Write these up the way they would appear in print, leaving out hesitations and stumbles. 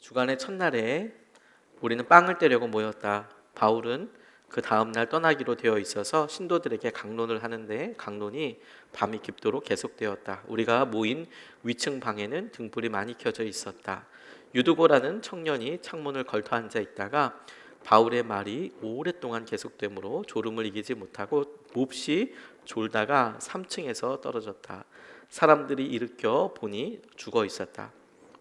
주간의 첫날에 우리는 빵을 떼려고 모였다. 바울은 그 다음날 떠나기로 되어 있어서 신도들에게 강론을 하는데 강론이 밤이 깊도록 계속되었다. 우리가 모인 위층 방에는 등불이 많이 켜져 있었다. 유두고라는 청년이 창문을 걸터 앉아 있다가 바울의 말이 오랫동안 계속되므로 졸음을 이기지 못하고 몹시 졸다가 3층에서 떨어졌다. 사람들이 일으켜 보니 죽어 있었다.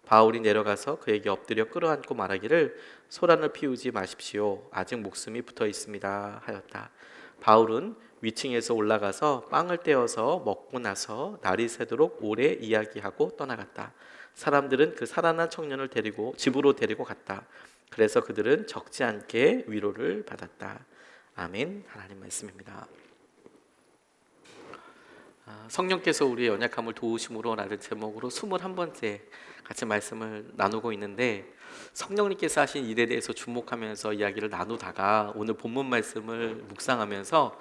바울이 내려가서 그에게 엎드려 끌어안고 말하기를 소란을 피우지 마십시오. 아직 목숨이 붙어 있습니다 하였다. 바울은 위층에서 올라가서 빵을 떼어서 먹고 나서 날이 새도록 오래 이야기하고 떠나갔다. 사람들은 그 살아난 청년을 데리고 집으로 데리고 갔다. 그래서 그들은 적지 않게 위로를 받았다. 아멘. 하나님 말씀입니다. 성령께서 우리의 연약함을 도우심으로 라는 제목으로 21번째 같이 말씀을 나누고 있는데, 성령님께서 하신 일에 대해서 주목하면서 이야기를 나누다가 오늘 본문 말씀을 묵상하면서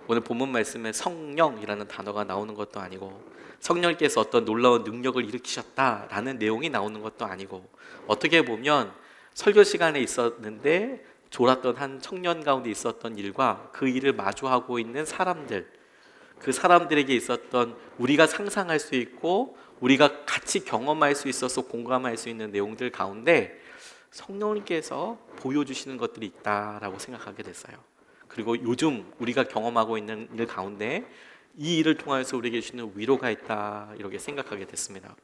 오늘 본문 말씀에 성령이라는 단어가 나오는 것도 아니고, 성령님께서 어떤 놀라운 능력을 일으키셨다라는 내용이 나오는 것도 아니고, 어떻게 보면 설교 시간에 있었는데 졸았던 한 청년 가운데 있었던 일과 그 일을 마주하고 있는 사람들, 그 사람들에게 있었던 우리가 상상할 수 있고 우리가 같이 경험할 수 있어서 공감할 수 있는 내용들 가운데 성령님께서 보여주시는 것들이 있다라고 생각하게 됐어요. 그리고 요즘 우리가 경험하고 있는 일 가운데 이 일을 통해서 우리에게 주시는 위로가 있다, 이렇게 생각하게 됐습니다.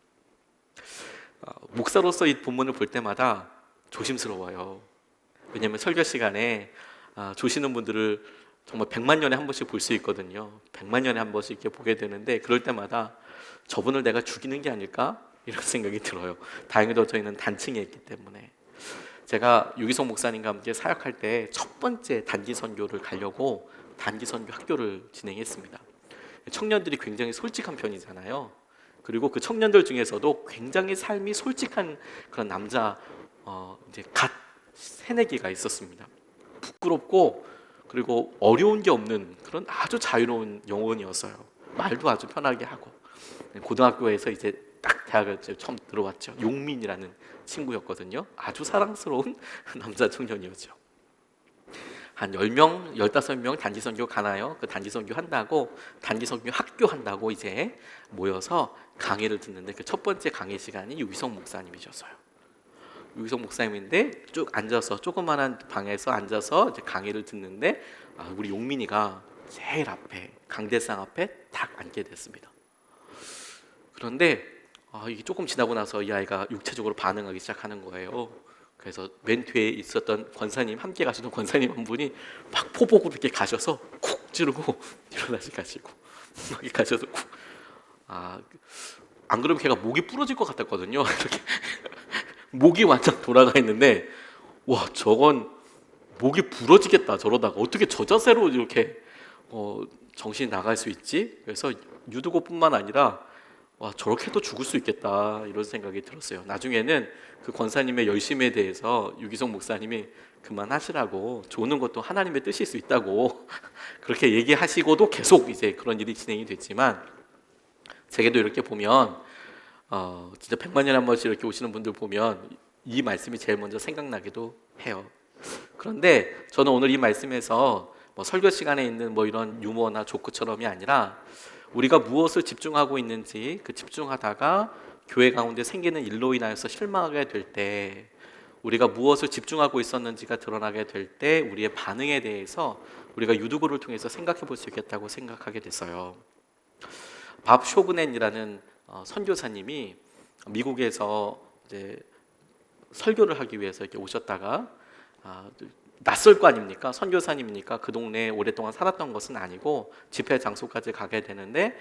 목사로서 이 본문을 볼 때마다 조심스러워요. 왜냐하면 설교 시간에 조시는 분들을 정말 100만 년에 한 번씩 볼 수 있거든요. 100만 년에 한 번씩 이렇게 보게 되는데, 그럴 때마다 저분을 내가 죽이는 게 아닐까? 이런 생각이 들어요. 다행히도 저희는 단층에 있기 때문에. 제가 유기성 목사님과 함께 사역할 때 첫 번째 단기 선교를 가려고 단기 선교 학교를 진행했습니다. 청년들이 굉장히 솔직한 편이잖아요. 그리고 그 청년들 중에서도 굉장히 삶이 솔직한 그런 남자 이제 갓 새내기가 있었습니다. 부끄럽고 그리고 어려운 게 없는 그런 아주 자유로운 영혼이었어요. 말도 아주 편하게 하고. 고등학교에서 이제 딱 대학을 처음 들어왔죠. 용민이라는 친구였거든요. 아주 사랑스러운 남자 청년이었죠. 한 10명, 15명 단기 선교 가나요? 그 단기 선교 한다고, 단기 선교 학교 한다고 이제 모여서 강의를 듣는데, 그 첫 번째 강의 시간이 유기성 목사님이셨어요. 유기성 목사님인데 쭉 앉아서 조그만한 방에서 앉아서 이제 강의를 듣는데, 우리 용민이가 제일 앞에 강대상 앞에 딱 앉게 됐습니다. 그런데 이게 조금 지나고 나서 이 아이가 육체적으로 반응하기 시작하는 거예요. 그래서 맨 뒤에 있었던 권사님, 함께 가시던 권사님 한 분이 막 포복으로 이렇게 가셔서 쿡 찌르고 일어나시고 여기 가셔서 쿡. 안 그러면 걔가 목이 부러질 것 같았거든요. 이렇게 목이 완전 돌아가 있는데, 와, 저건 목이 부러지겠다. 저러다가 어떻게 저 자세로 이렇게 정신이 나갈 수 있지? 그래서 유두고뿐만 아니라 와, 저렇게도 죽을 수 있겠다, 이런 생각이 들었어요. 나중에는 그 권사님의 열심에 대해서 유기성 목사님이 그만하시라고, 조는 것도 하나님의 뜻일 수 있다고 그렇게 얘기하시고도 계속 이제 그런 일이 진행이 됐지만, 제게도 이렇게 보면 진짜 100만 년에 한 번씩 이렇게 오시는 분들 보면 이 말씀이 제일 먼저 생각나기도 해요. 그런데 저는 오늘 이 말씀에서 설교 시간에 있는 이런 유머나 조크처럼이 아니라, 우리가 무엇을 집중하고 있는지, 그 집중하다가 교회 가운데 생기는 일로 인하여서 실망하게 될 때, 우리가 무엇을 집중하고 있었는지가 드러나게 될 때 우리의 반응에 대해서 우리가 유두고를 통해서 생각해 볼 수 있겠다고 생각하게 됐어요. 밥 쇼그넨이라는 선교사님이 미국에서 이제 설교를 하기 위해서 이렇게 오셨다가, 낯설 거 아닙니까? 선교사님이니까 그 동네에 오랫동안 살았던 것은 아니고 집회 장소까지 가게 되는데,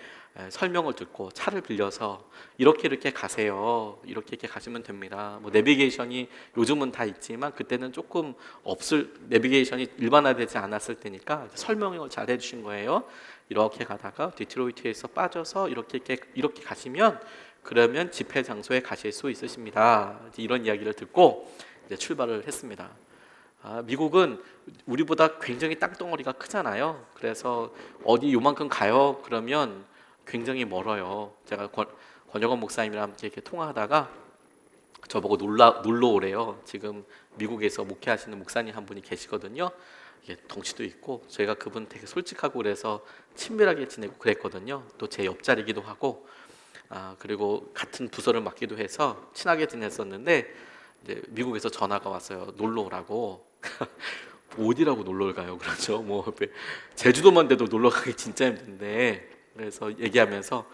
설명을 듣고 차를 빌려서 이렇게 가세요, 이렇게 가시면 됩니다. 내비게이션이 요즘은 다 있지만 그때는 조금 내비게이션이 일반화되지 않았을 때니까 설명을 잘 해주신 거예요. 이렇게 가다가 디트로이트에서 빠져서 이렇게 가시면 그러면 집회 장소에 가실 수 있으십니다. 이런 이야기를 듣고 이제 출발을 했습니다. 미국은 우리보다 굉장히 땅덩어리가 크잖아요. 그래서 어디 요만큼 가요 그러면 굉장히 멀어요. 제가 권영원 목사님이랑 함께 이렇게 통화하다가 저보고 놀러 오래요. 지금 미국에서 목회하시는 목사님 한 분이 계시거든요. 이게 덩치도 있고 저희가 그분 되게 솔직하고 그래서 친밀하게 지내고 그랬거든요. 또 제 옆자리기도 하고 그리고 같은 부서를 맡기도 해서 친하게 지냈었는데 이제 미국에서 전화가 왔어요. 놀러 오라고. 어디라고 놀러 가요? 그렇죠. 뭐 제주도만 돼도 놀러 가기 진짜 힘든데 그래서 얘기하면서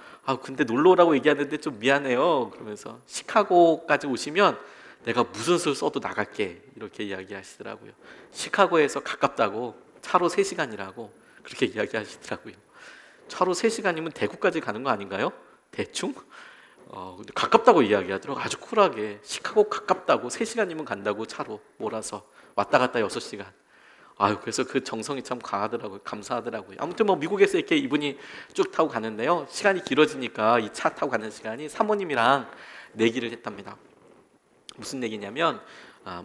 근데 놀러 오라고 얘기하는데 좀 미안해요. 그러면서 시카고까지 오시면 내가 무슨 수를 써도 나갈게 이렇게 이야기하시더라고요. 시카고에서 가깝다고 차로 3시간이라고 그렇게 이야기하시더라고요. 차로 3시간이면 대구까지 가는 거 아닌가요? 대충? 근데 가깝다고 이야기하더라고요. 아주 쿨하게 시카고 가깝다고 3시간이면 간다고 차로 몰아서 왔다 갔다 6시간. 그래서 그 정성이 참 강하더라고요. 감사하더라고요. 아무튼 뭐 미국에서 이렇게 이분이 쭉 타고 가는데요. 시간이 길어지니까 이 차 타고 가는 시간이 사모님이랑 내기를 했답니다. 무슨 내기냐면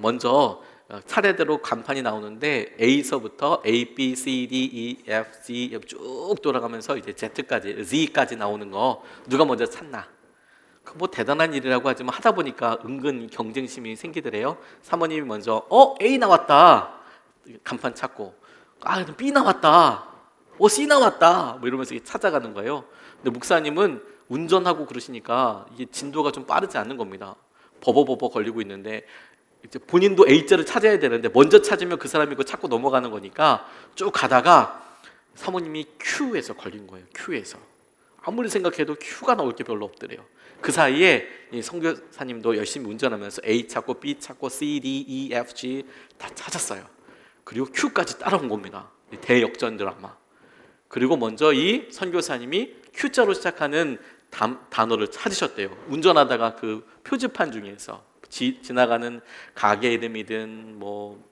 먼저 차례대로 간판이 나오는데 A서부터 A, B, C, D, E, F, G 쭉 돌아가면서 이제 Z까지 나오는 거 누가 먼저 찾나? 뭐 대단한 일이라고 하지만 하다 보니까 은근 경쟁심이 생기더래요. 사모님이 먼저 A 나왔다. 간판 찾고 B 나왔다. C 나왔다. 뭐 이러면서 찾아가는 거예요. 근데 목사님은 운전하고 그러시니까 이게 진도가 좀 빠르지 않는 겁니다. 버버버버 걸리고 있는데 이제 본인도 A자를 찾아야 되는데 먼저 찾으면 그 사람이 그거 찾고 넘어가는 거니까 쭉 가다가 사모님이 Q에서 걸린 거예요. Q에서 아무리 생각해도 Q가 나올 게 별로 없더래요. 그 사이에 이 선교사님도 열심히 운전하면서 A 찾고 B 찾고 C, D, E, F, G 다 찾았어요. 그리고 Q까지 따라온 겁니다. 대역전 드라마. 그리고 먼저 이 선교사님이 Q자로 시작하는 단어를 찾으셨대요. 운전하다가 그 표지판 중에서 지나가는 가게 이름이든 뭐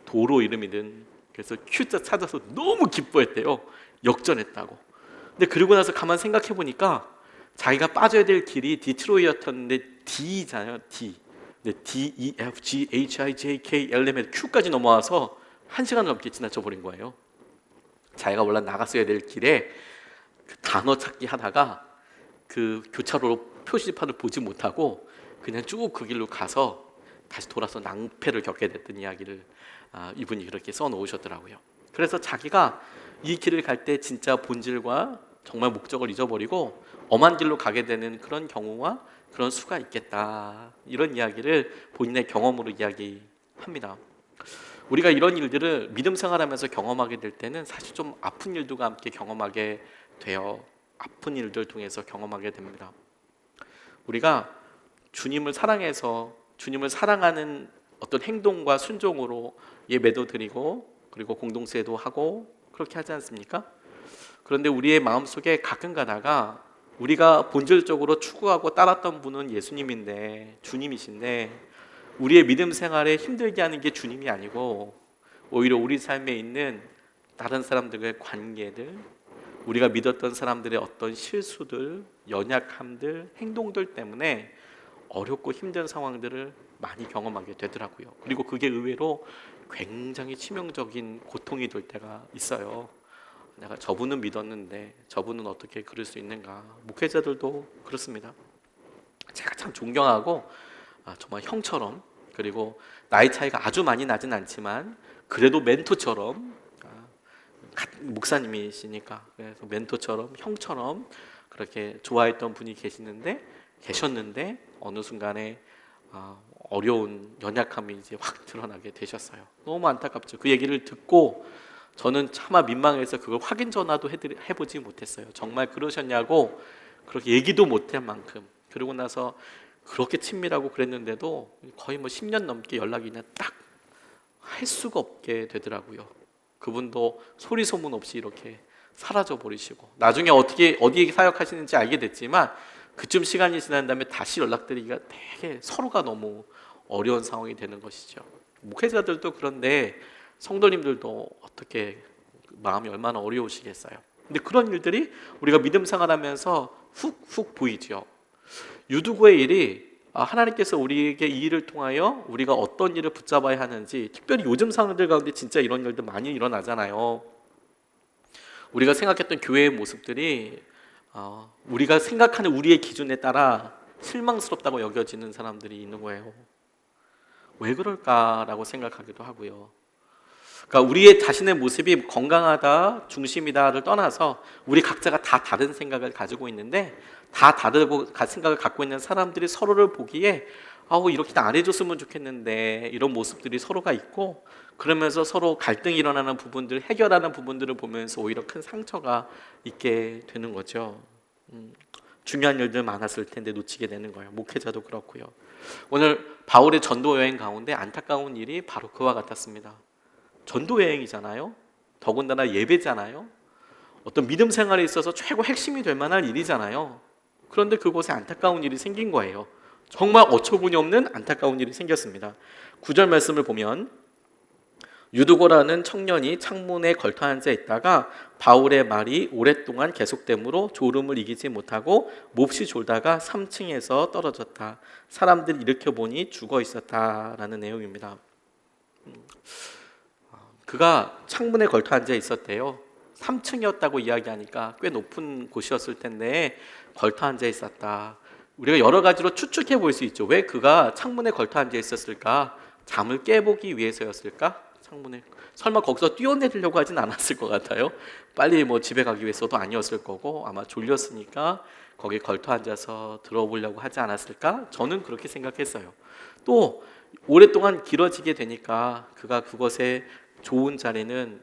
도로 이름이든 그래서 Q자 찾아서 너무 기뻐했대요. 역전했다고. 근데 그러고 나서 가만 생각해 보니까 자기가 빠져야 될 길이 디트로이였는데 D잖아요. D. 근데 D, E, F, G, H, I, J, K, L, M, N, Q까지 넘어와서 1시간을 넘게 지나쳐 버린 거예요. 자기가 원래 나갔어야 될 길에 그 단어 찾기 하다가 그 교차로 표지판을 보지 못하고 그냥 쭉 그 길로 가서 다시 돌아서 낭패를 겪게 됐던 이야기를 이분이 그렇게 써놓으셨더라고요. 그래서 자기가 이 길을 갈 때 진짜 본질과 정말 목적을 잊어버리고 엄한 길로 가게 되는 그런 경우와 그런 수가 있겠다. 이런 이야기를 본인의 경험으로 이야기합니다. 우리가 이런 일들을 믿음 생활하면서 경험하게 될 때는 사실 좀 아픈 일들과 함께 경험하게 돼요. 아픈 일들 통해서 경험하게 됩니다. 우리가 주님을 사랑해서 주님을 사랑하는 어떤 행동과 순종으로 예배도 드리고 그리고 공동체도 하고 그렇게 하지 않습니까? 그런데 우리의 마음속에 가끔 가다가 우리가 본질적으로 추구하고 따랐던 분은 예수님인데 주님이신데 우리의 믿음 생활에 힘들게 하는 게 주님이 아니고 오히려 우리 삶에 있는 다른 사람들과의 관계들, 우리가 믿었던 사람들의 어떤 실수들, 연약함들, 행동들 때문에 어렵고 힘든 상황들을 많이 경험하게 되더라고요. 그리고 그게 의외로 굉장히 치명적인 고통이 될 때가 있어요. 내가 저분은 믿었는데 저분은 어떻게 그럴 수 있는가. 목회자들도 그렇습니다. 제가 참 존경하고 정말 형처럼 그리고 나이 차이가 아주 많이 나진 않지만 그래도 멘토처럼 목사님이시니까 그래서 멘토처럼 형처럼 그렇게 좋아했던 분이 계셨는데 어느 순간에 어려운 연약함이 이제 확 드러나게 되셨어요. 너무 안타깝죠. 그 얘기를 듣고 저는 차마 민망해서 그걸 확인 전화도 해보지 못했어요. 정말 그러셨냐고 그렇게 얘기도 못할 만큼. 그러고 나서 그렇게 친밀하고 그랬는데도 거의 10년 넘게 연락이 그냥 딱 할 수가 없게 되더라고요. 그분도 소리 소문 없이 이렇게 사라져 버리시고 나중에 어디에 사역하시는지 알게 됐지만 그쯤 시간이 지난 다음에 다시 연락드리기가 되게 서로가 너무 어려운 상황이 되는 것이죠. 목회자들도 그런데 성도님들도 어떻게 마음이 얼마나 어려우시겠어요. 근데 그런 일들이 우리가 믿음 생활하면서 훅훅 보이죠. 유두고의 일이 하나님께서 우리에게 이 일을 통하여 우리가 어떤 일을 붙잡아야 하는지 특별히 요즘 상황들 가운데 진짜 이런 일들 많이 일어나잖아요. 우리가 생각했던 교회의 모습들이 우리가 생각하는 우리의 기준에 따라 실망스럽다고 여겨지는 사람들이 있는 거예요. 왜 그럴까라고 생각하기도 하고요. 그러니까 우리의 자신의 모습이 건강하다, 중심이다를 떠나서 우리 각자가 다 다른 생각을 가지고 있는데, 다 다르고 생각을 갖고 있는 사람들이 서로를 보기에 이렇게 안 해줬으면 좋겠는데, 이런 모습들이 서로가 있고, 그러면서 서로 갈등이 일어나는 부분들, 해결하는 부분들을 보면서 오히려 큰 상처가 있게 되는 거죠. 중요한 일들 많았을 텐데 놓치게 되는 거예요. 목회자도 그렇고요. 오늘 바울의 전도 여행 가운데 안타까운 일이 바로 그와 같았습니다. 전도 여행이잖아요. 더군다나 예배잖아요. 어떤 믿음 생활에 있어서 최고 핵심이 될 만한 일이잖아요. 그런데 그곳에 안타까운 일이 생긴 거예요. 정말 어처구니 없는 안타까운 일이 생겼습니다. 9절 말씀을 보면 유두고라는 청년이 창문에 걸터 앉아 있다가 바울의 말이 오랫동안 계속되므로 졸음을 이기지 못하고 몹시 졸다가 3층에서 떨어졌다. 사람들이 일으켜 보니 죽어 있었다라는 내용입니다. 그가 창문에 걸터 앉아 있었대요. 3층이었다고 이야기하니까 꽤 높은 곳이었을 텐데 걸터 앉아 있었다. 우리가 여러 가지로 추측해 볼 수 있죠. 왜 그가 창문에 걸터 앉아 있었을까? 잠을 깨보기 위해서였을까? 창문에 설마 거기서 뛰어내리려고 하진 않았을 것 같아요. 빨리 집에 가기 위해서도 아니었을 거고, 아마 졸렸으니까 거기 걸터 앉아서 들어보려고 하지 않았을까? 저는 그렇게 생각했어요. 또 오랫동안 길어지게 되니까 그가 그것에 좋은 자리는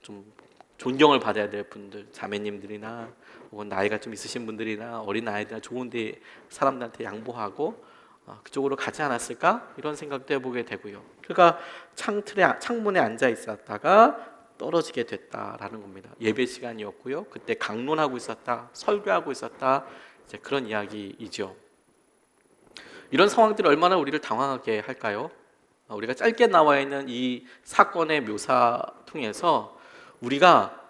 좀 존경을 받아야 될 분들, 자매님들이나 혹은 나이가 좀 있으신 분들이나 어린 아이들이나 좋은데 사람들한테 양보하고 그쪽으로 가지 않았을까? 이런 생각도 해보게 되고요. 그가 창문에 앉아 있었다가 떨어지게 됐다라는 겁니다. 예배 시간이었고요. 그때 강론하고 있었다, 설교하고 있었다, 이제 그런 이야기이죠. 이런 상황들이 얼마나 우리를 당황하게 할까요? 우리가 짧게 나와 있는 이 사건의 묘사 통해서 우리가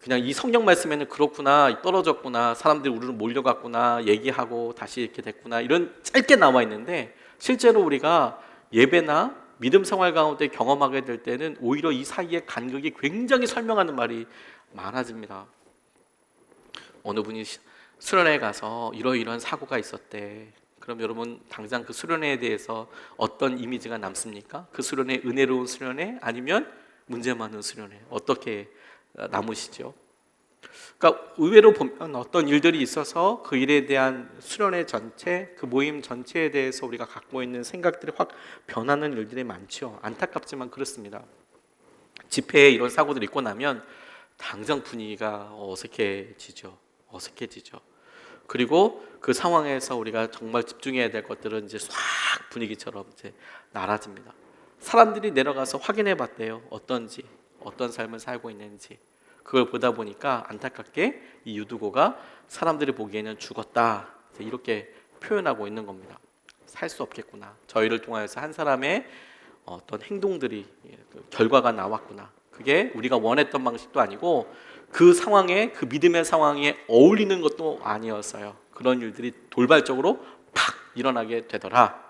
그냥 이 성경 말씀에는 그렇구나, 떨어졌구나, 사람들이 우리를 몰려갔구나, 얘기하고 다시 이렇게 됐구나, 이런 짧게 나와 있는데, 실제로 우리가 예배나 믿음 생활 가운데 경험하게 될 때는 오히려 이 사이의 간극이 굉장히 설명하는 말이 많아집니다. 어느 분이 수련회 가서 이러이러한 사고가 있었대. 그럼 여러분 당장 그 수련회에 대해서 어떤 이미지가 남습니까? 그 수련회 은혜로운 수련회 아니면 문제 많은 수련회, 어떻게 남으시죠? 그러니까 의외로 보면 어떤 일들이 있어서 그 일에 대한 수련회 전체, 그 모임 전체에 대해서 우리가 갖고 있는 생각들이 확 변하는 일들이 많죠. 안타깝지만 그렇습니다. 집회에 이런 사고들이 있고 나면 당장 분위기가 어색해지죠. 그리고 그 상황에서 우리가 정말 집중해야 될 것들은 이제 싹 분위기처럼 이제 날아집니다. 사람들이 내려가서 확인해 봤대요. 어떤지, 어떤 삶을 살고 있는지. 그걸 보다 보니까 안타깝게 이 유두고가 사람들이 보기에는 죽었다, 이렇게 표현하고 있는 겁니다. 살 수 없겠구나. 저희를 통하여서 한 사람의 어떤 행동들이 결과가 나왔구나. 그게 우리가 원했던 방식도 아니고 그 상황에, 그 믿음의 상황에 어울리는 것도 아니었어요. 그런 일들이 돌발적으로 팍 일어나게 되더라.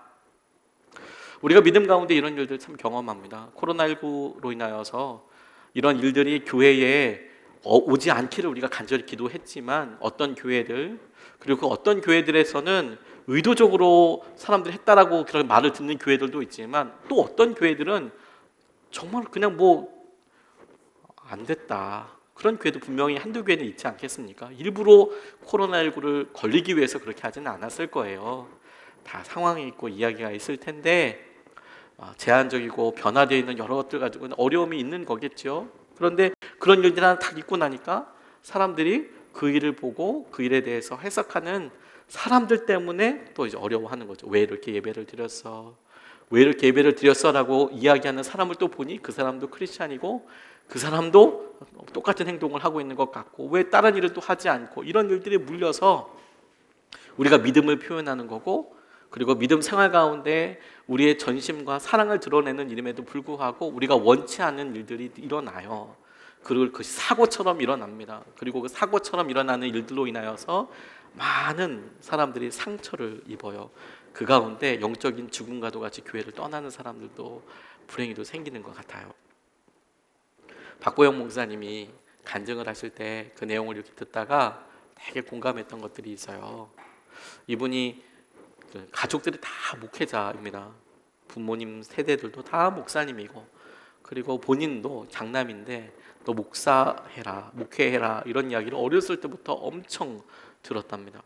우리가 믿음 가운데 이런 일들 참 경험합니다. 코로나19로 인하여서 이런 일들이 교회에 오지 않기를 우리가 간절히 기도했지만 어떤 교회들, 그리고 그 어떤 교회들에서는 의도적으로 사람들이 했다라고 그런 말을 듣는 교회들도 있지만, 또 어떤 교회들은 정말 그냥 안 됐다, 그런 교회도 분명히 한두 교회는 있지 않겠습니까? 일부러 코로나19를 걸리기 위해서 그렇게 하지는 않았을 거예요. 다 상황이 있고 이야기가 있을 텐데 제한적이고 변화되어 있는 여러 것들 가지고는 어려움이 있는 거겠죠. 그런데 그런 일들이 하나 딱 있고 나니까 사람들이 그 일을 보고 그 일에 대해서 해석하는 사람들 때문에 또 이제 어려워하는 거죠. 왜 이렇게 예배를 드렸어? 왜 이렇게 예배를 드렸어라고 이야기하는 사람을 또 보니 그 사람도 크리스찬이고 그 사람도 똑같은 행동을 하고 있는 것 같고, 왜 다른 일을 또 하지 않고, 이런 일들이 물려서 우리가 믿음을 표현하는 거고, 그리고 믿음 생활 가운데 우리의 전심과 사랑을 드러내는 일임에도 불구하고 우리가 원치 않는 일들이 일어나요. 그리고 그것이 사고처럼 일어납니다. 그리고 그 사고처럼 일어나는 일들로 인하여서 많은 사람들이 상처를 입어요. 그 가운데 영적인 죽음과도 같이 교회를 떠나는 사람들도 불행히도 생기는 것 같아요. 박보영 목사님이 간증을 하실 때 그 내용을 이렇게 듣다가 되게 공감했던 것들이 있어요. 이분이 그 가족들이 다 목회자입니다. 부모님 세대들도 다 목사님이고, 그리고 본인도 장남인데 너 목사해라, 목회해라 이런 이야기를 어렸을 때부터 엄청 들었답니다.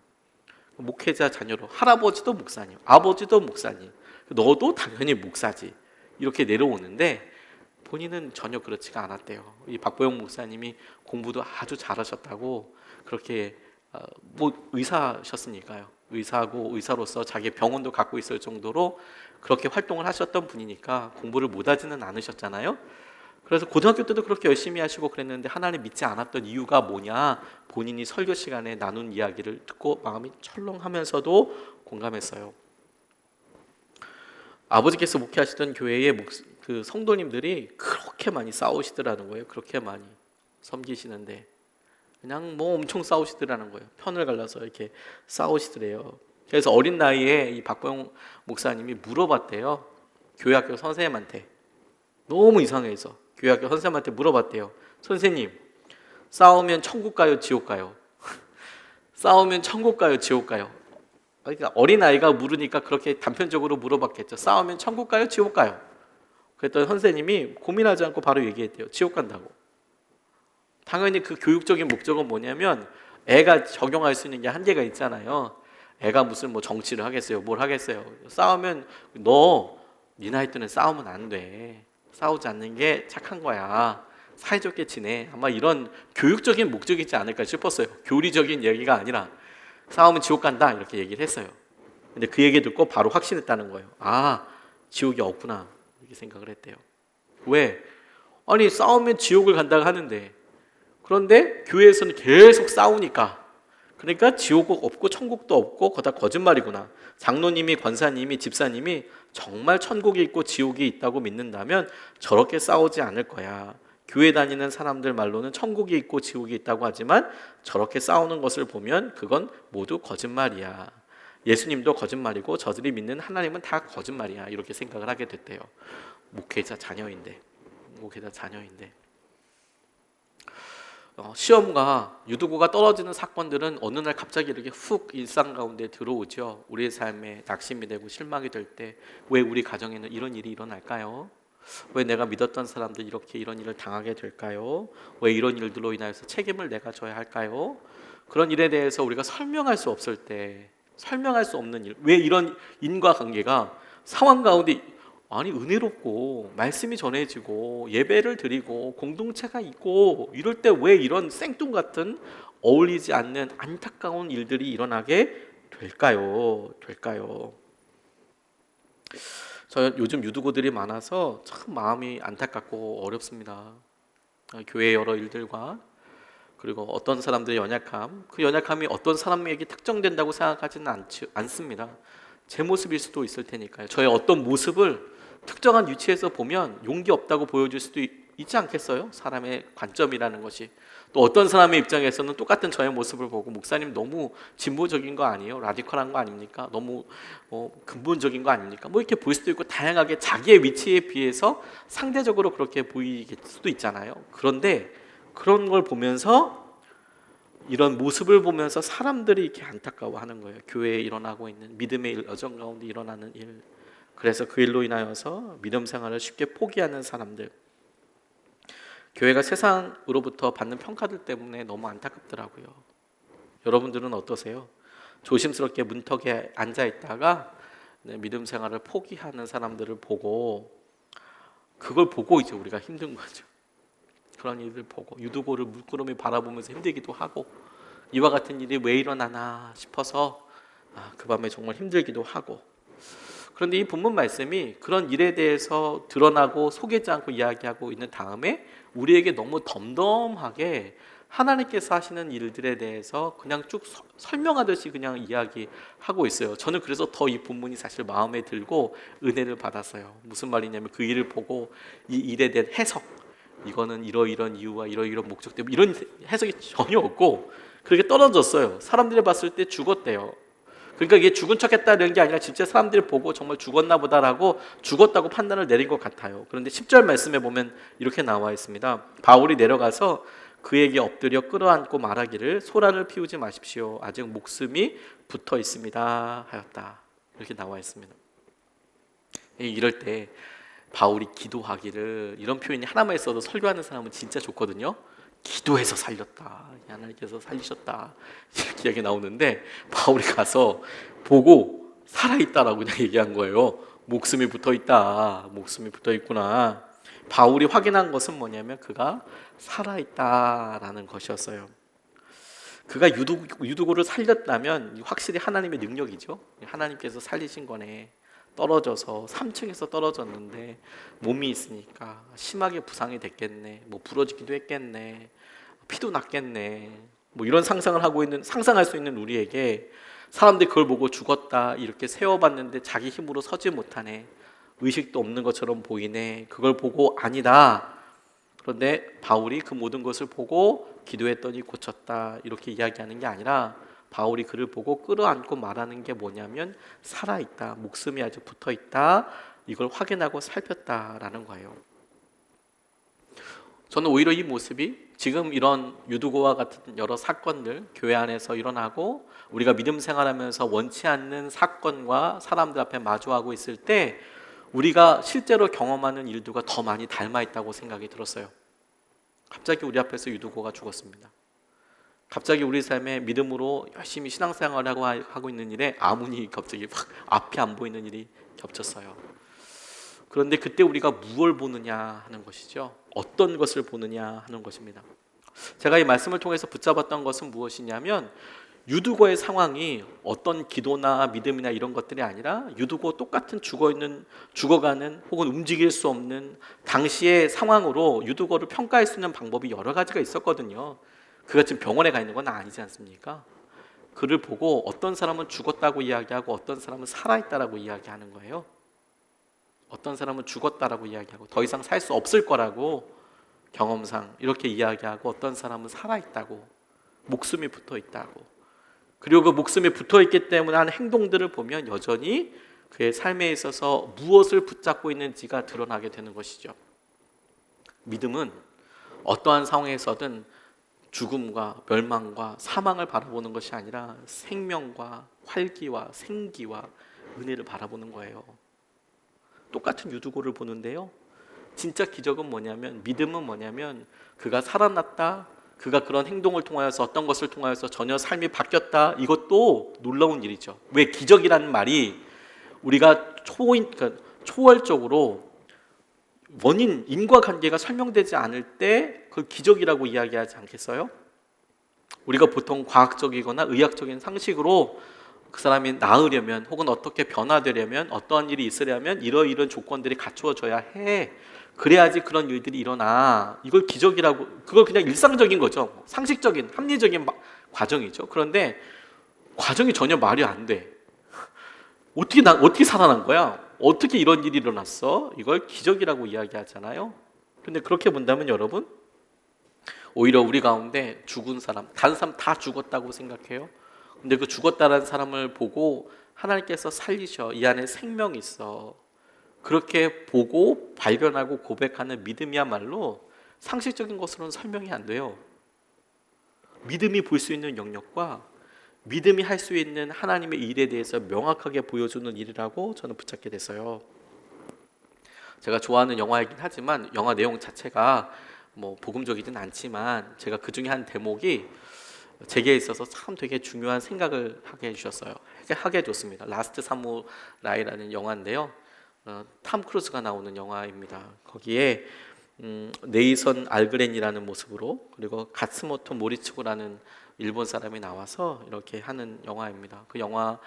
목회자 자녀로 할아버지도 목사님, 아버지도 목사님, 너도 당연히 목사지 이렇게 내려오는데 본인은 전혀 그렇지가 않았대요. 이 박보영 목사님이 공부도 아주 잘하셨다고 그렇게 뭐 의사셨으니까요. 의사고 의사로서 자기 병원도 갖고 있을 정도로 그렇게 활동을 하셨던 분이니까 공부를 못하지는 않으셨잖아요. 그래서 고등학교 때도 그렇게 열심히 하시고 그랬는데 하나님 믿지 않았던 이유가 뭐냐, 본인이 설교 시간에 나눈 이야기를 듣고 마음이 철렁하면서도 공감했어요. 아버지께서 목회하시던 교회의 그 성도님들이 그렇게 많이 싸우시더라는 거예요. 그렇게 많이 섬기시는데 그냥 뭐 엄청 싸우시더라는 거예요. 편을 갈라서 이렇게 싸우시더래요. 그래서 어린 나이에 이 박보영 목사님이 물어봤대요. 교회학교 선생님한테. 너무 이상해서 교회학교 선생님한테 물어봤대요. 선생님, 싸우면 천국 가요, 지옥 가요? 싸우면 천국 가요, 지옥 가요? 그러니까 어린아이가 물으니까 그렇게 단편적으로 물어봤겠죠. 싸우면 천국 가요, 지옥 가요? 그랬더니 선생님이 고민하지 않고 바로 얘기했대요. 지옥 간다고. 당연히 그 교육적인 목적은 뭐냐면 애가 적용할 수 있는 게 한계가 있잖아요. 애가 무슨 뭐 정치를 하겠어요, 뭘 하겠어요. 싸우면 네 나이 때는 싸우면 안 돼. 싸우지 않는 게 착한 거야. 사이좋게 지내. 아마 이런 교육적인 목적이지 않을까 싶었어요. 교리적인 얘기가 아니라 싸우면 지옥 간다 이렇게 얘기를 했어요. 근데 그 얘기 듣고 바로 확신했다는 거예요. 아, 지옥이 없구나 이렇게 생각을 했대요. 왜? 아니 싸우면 지옥을 간다고 하는데, 그런데 교회에서는 계속 싸우니까, 그러니까 지옥은 없고 천국도 없고 그거 다 거짓말이구나. 장로님이, 권사님이, 집사님이 정말 천국이 있고 지옥이 있다고 믿는다면 저렇게 싸우지 않을 거야. 교회 다니는 사람들 말로는 천국이 있고 지옥이 있다고 하지만 저렇게 싸우는 것을 보면 그건 모두 거짓말이야. 예수님도 거짓말이고 저들이 믿는 하나님은 다 거짓말이야. 이렇게 생각을 하게 됐대요. 목회자 자녀인데. 시험과 유두고가 떨어지는 사건들은 어느 날 갑자기 이렇게 훅 일상 가운데 들어오죠. 우리의 삶에 낙심이 되고 실망이 될 때 왜 우리 가정에는 이런 일이 일어날까요? 왜 내가 믿었던 사람들 이렇게 이런 일을 당하게 될까요? 왜 이런 일들로 인하여서 책임을 내가 져야 할까요? 그런 일에 대해서 우리가 설명할 수 없을 때, 설명할 수 없는 일, 왜 이런 인과관계가 상황 가운데 아니 은혜롭고 말씀이 전해지고 예배를 드리고 공동체가 있고 이럴 때 왜 이런 생뚱같은 어울리지 않는 안타까운 일들이 일어나게 될까요? 저 요즘 유두고들이 많아서 참 마음이 안타깝고 어렵습니다. 교회의 여러 일들과 그리고 어떤 사람들의 연약함, 그 연약함이 어떤 사람에게 특정된다고 생각하지는 않습니다. 제 모습일 수도 있을 테니까요. 저의 어떤 모습을 특정한 위치에서 보면 용기 없다고 보여줄 수도 있지 않겠어요? 사람의 관점이라는 것이. 또 어떤 사람의 입장에서는 똑같은 저의 모습을 보고 목사님 너무 진보적인 거 아니에요? 라디컬한 거 아닙니까? 너무 근본적인 거 아닙니까? 뭐 이렇게 볼 수도 있고 다양하게 자기의 위치에 비해서 상대적으로 그렇게 보이게 수도 있잖아요. 그런데 그런 걸 보면서, 이런 모습을 보면서 사람들이 이렇게 안타까워하는 거예요. 교회에 일어나고 있는 믿음의 여정 가운데 일어나는 일. 그래서 그 일로 인하여서 믿음 생활을 쉽게 포기하는 사람들, 교회가 세상으로부터 받는 평가들 때문에 너무 안타깝더라고요. 여러분들은 어떠세요? 조심스럽게 문턱에 앉아 있다가 믿음 생활을 포기하는 사람들을 보고, 그걸 보고 이제 우리가 힘든 거죠. 그런 일을 보고 유두고를 물끄러미 바라보면서 힘들기도 하고, 이와 같은 일이 왜 일어나나 싶어서 그 밤에 정말 힘들기도 하고. 그런데 이 본문 말씀이 그런 일에 대해서 드러나고 속이지 않고 이야기하고 있는 다음에 우리에게 너무 덤덤하게 하나님께서 하시는 일들에 대해서 그냥 쭉 설명하듯이 그냥 이야기하고 있어요. 저는 그래서 더 이 본문이 사실 마음에 들고 은혜를 받았어요. 무슨 말이냐면 그 일을 보고 이 일에 대한 해석, 이거는 이러이런 이유와 이러이런 목적 때문에, 이런 해석이 전혀 없고 그렇게 떨어졌어요. 사람들이 봤을 때 죽었대요. 그러니까 이게 죽은 척했다는 게 아니라 진짜 사람들이 보고 정말 죽었나 보다라고 죽었다고 판단을 내린 것 같아요. 그런데 10절 말씀에 보면 이렇게 나와 있습니다. 바울이 내려가서 그에게 엎드려 끌어안고 말하기를 소라를 피우지 마십시오. 아직 목숨이 붙어 있습니다 하였다. 이렇게 나와 있습니다. 이럴 때 바울이 기도하기를, 이런 표현이 하나만 있어도 설교하는 사람은 진짜 좋거든요. 기도해서 살렸다, 하나님께서 살리셨다, 이렇게 이야기 나오는데 바울이 가서 보고 살아있다라고 그냥 얘기한 거예요. 목숨이 붙어있다, 목숨이 붙어있구나. 바울이 확인한 것은 뭐냐면 그가 살아있다라는 것이었어요. 그가 유두고를 살렸다면 확실히 하나님의 능력이죠. 하나님께서 살리신 거네. 떨어져서 3층에서 떨어졌는데 몸이 있으니까 심하게 부상이 됐겠네, 뭐 부러지기도 했겠네, 피도 났겠네, 뭐 이런 상상할 수 있는 우리에게 사람들이 그걸 보고 죽었다 이렇게 세워봤는데 자기 힘으로 서지 못하네, 의식도 없는 것처럼 보이네, 그걸 보고 아니다. 그런데 바울이 그 모든 것을 보고 기도했더니 고쳤다 이렇게 이야기하는 게 아니라, 바울이 그를 보고 끌어안고 말하는 게 뭐냐면 살아있다, 목숨이 아직 붙어있다, 이걸 확인하고 살폈다라는 거예요. 저는 오히려 이 모습이 지금 이런 유두고와 같은 여러 사건들 교회 안에서 일어나고 우리가 믿음 생활하면서 원치 않는 사건과 사람들 앞에 마주하고 있을 때 우리가 실제로 경험하는 일들과 더 많이 닮아 있다고 생각이 들었어요. 갑자기 우리 앞에서 유두고가 죽었습니다. 갑자기 우리 삶에 믿음으로 열심히 신앙생활을 하고 있는 일에 아문이 갑자기 확 앞이 안 보이는 일이 겹쳤어요. 그런데 그때 우리가 무엇을 보느냐 하는 것이죠. 어떤 것을 보느냐 하는 것입니다. 제가 이 말씀을 통해서 붙잡았던 것은 무엇이냐면, 유두고의 상황이 어떤 기도나 믿음이나 이런 것들이 아니라 유두고 똑같은 죽어가는 혹은 움직일 수 없는 당시의 상황으로 유두고를 평가할 수 있는 방법이 여러 가지가 있었거든요. 그가 지금 병원에 가 있는 건 아니지 않습니까? 그를 보고 어떤 사람은 죽었다고 이야기하고 어떤 사람은 살아있다라고 이야기하는 거예요. 어떤 사람은 죽었다라고 이야기하고 더 이상 살 수 없을 거라고 경험상 이렇게 이야기하고, 어떤 사람은 살아있다고, 목숨이 붙어있다고. 그리고 그 목숨이 붙어있기 때문에 하는 행동들을 보면 여전히 그의 삶에 있어서 무엇을 붙잡고 있는지가 드러나게 되는 것이죠. 믿음은 어떠한 상황에서든 죽음과 멸망과 사망을 바라보는 것이 아니라 생명과 활기와 생기와 은혜를 바라보는 거예요. 똑같은 유두고를 보는데요, 진짜 기적은 뭐냐면, 믿음은 뭐냐면 그가 살아났다, 그가 그런 행동을 통하여서 어떤 것을 통하여서 전혀 삶이 바뀌었다, 이것도 놀라운 일이죠. 왜 기적이라는 말이 우리가 초월적으로 원인, 인과관계가 설명되지 않을 때 그걸 기적이라고 이야기하지 않겠어요? 우리가 보통 과학적이거나 의학적인 상식으로 그 사람이 나으려면 혹은 어떻게 변화되려면 어떠한 일이 있으려면 이러이러한 조건들이 갖추어져야 해, 그래야지 그런 일들이 일어나, 이걸 기적이라고, 그걸 그냥 일상적인 거죠. 상식적인 합리적인 과정이죠. 그런데 과정이 전혀 말이 안 돼. 어떻게 살아난 거야? 어떻게 이런 일이 일어났어? 이걸 기적이라고 이야기하잖아요. 그런데 그렇게 본다면 여러분, 오히려 우리 가운데 죽은 사람, 다른 사람 다 죽었다고 생각해요. 근데 그 죽었다는 사람을 보고 하나님께서 살리셔, 이 안에 생명이 있어, 그렇게 보고 발견하고 고백하는 믿음이야말로 상식적인 것으로는 설명이 안 돼요. 믿음이 볼 수 있는 영역과 믿음이 할 수 있는 하나님의 일에 대해서 명확하게 보여주는 일이라고 저는 붙잡게 됐어요. 제가 좋아하는 영화이긴 하지만 영화 내용 자체가 뭐 복음적이진 않지만 제가 그 중에 한 대목이 제게 있어서 참 되게 중요한 생각을 하게 해주셨어요. 하게 해줬습니다. 라스트 사무라이라는 영화인데요, 탐 크루즈가 나오는 영화입니다. 거기에 네이선 알그렌이라는 모습으로, 그리고 가츠모토 모리츠고라는 일본 사람이 나와서 이렇게 하는 영화입니다. 그 영화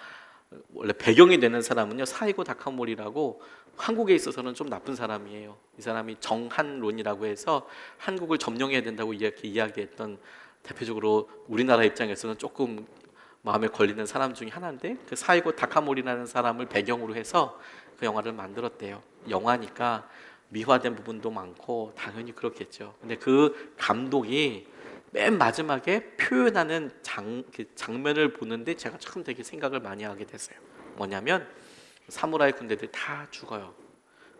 원래 배경이 되는 사람은요, 사이고 다카모리라고 한국에 있어서는 좀 나쁜 사람이에요. 이 사람이 정한론이라고 해서 한국을 점령해야 된다고 이렇게 이야기했던, 대표적으로 우리나라 입장에서는 조금 마음에 걸리는 사람 중에 하나인데, 그 사이고 다카모리라는 사람을 배경으로 해서 그 영화를 만들었대요. 영화니까 미화된 부분도 많고 당연히 그렇겠죠. 근데 그 감독이 맨 마지막에 표현하는 장면을 보는데 제가 참 되게 생각을 많이 하게 됐어요. 뭐냐면 사무라이 군대들 다 죽어요.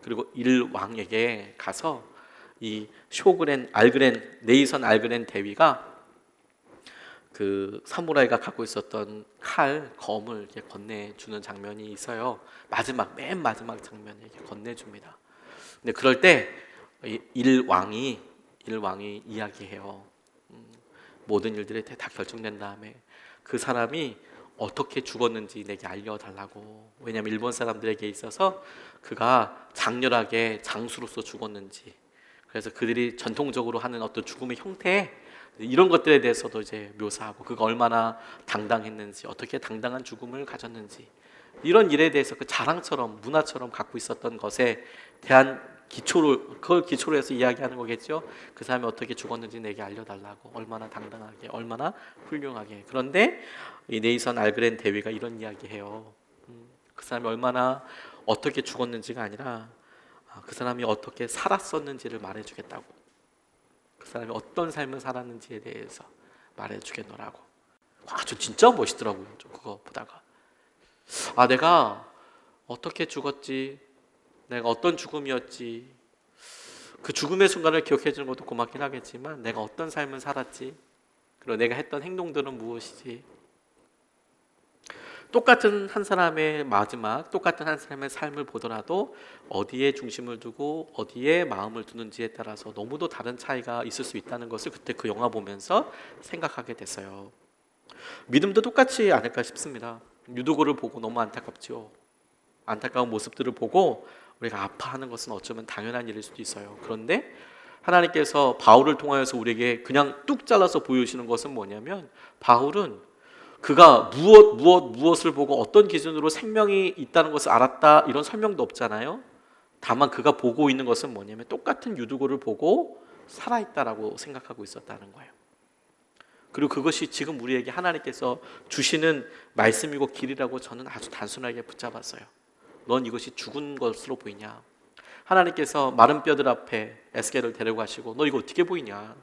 그리고 일왕에게 가서 이 쇼그렌 알그렌 네이선 알그렌 대위가 그 사무라이가 갖고 있었던 검을 이렇게 건네주는 장면이 있어요. 맨 마지막 장면에 이렇게 건네줍니다. 근데 그럴 때 일왕이 이야기해요. 모든 일들이 다 결정된 다음에 그 사람이 어떻게 죽었는지 내게 알려달라고. 왜냐하면 일본 사람들에게 있어서 그가 장렬하게 장수로서 죽었는지, 그래서 그들이 전통적으로 하는 어떤 죽음의 형태, 이런 것들에 대해서도 이제 묘사하고, 그가 얼마나 당당했는지, 어떻게 당당한 죽음을 가졌는지, 이런 일에 대해서 그 자랑처럼 문화처럼 갖고 있었던 것에 대한 그걸 기초로 해서 이야기하는 거겠죠. 그 사람이 어떻게 죽었는지 내게 알려달라고, 얼마나 당당하게, 얼마나 훌륭하게. 그런데 이 네이선 알그렌 대위가 이런 이야기해요. 그 사람이 얼마나 어떻게 죽었는지가 아니라 그 사람이 어떻게 살았었는지를 말해주겠다고. 그 사람이 어떤 삶을 살았는지에 대해서 말해주겠노라고. 저 진짜 멋있더라고요. 좀 그거 보다가 내가 어떻게 죽었지, 내가 어떤 죽음이었지, 그 죽음의 순간을 기억해 주는 것도 고맙긴 하겠지만 내가 어떤 삶을 살았지, 그리고 내가 했던 행동들은 무엇이지. 똑같은 한 사람의 삶을 보더라도 어디에 중심을 두고 어디에 마음을 두는지에 따라서 너무도 다른 차이가 있을 수 있다는 것을 그때 그 영화 보면서 생각하게 됐어요. 믿음도 똑같지 않을까 싶습니다. 유도고를 보고 너무 안타깝죠. 안타까운 모습들을 보고 우리가 아파하는 것은 어쩌면 당연한 일일 수도 있어요. 그런데 하나님께서 바울을 통하여서 우리에게 그냥 뚝 잘라서 보여주시는 것은 뭐냐면, 바울은 그가 무엇을 보고 어떤 기준으로 생명이 있다는 것을 알았다, 이런 설명도 없잖아요. 다만 그가 보고 있는 것은 뭐냐면 똑같은 유두고를 보고 살아있다라고 생각하고 있었다는 거예요. 그리고 그것이 지금 우리에게 하나님께서 주시는 말씀이고 길이라고 저는 아주 단순하게 붙잡았어요. 넌 이것이 죽은 것으로 보이냐? 하나님께서 마른 뼈들 앞에 에스겔을 데려가시고 너 이거 어떻게 보이냐?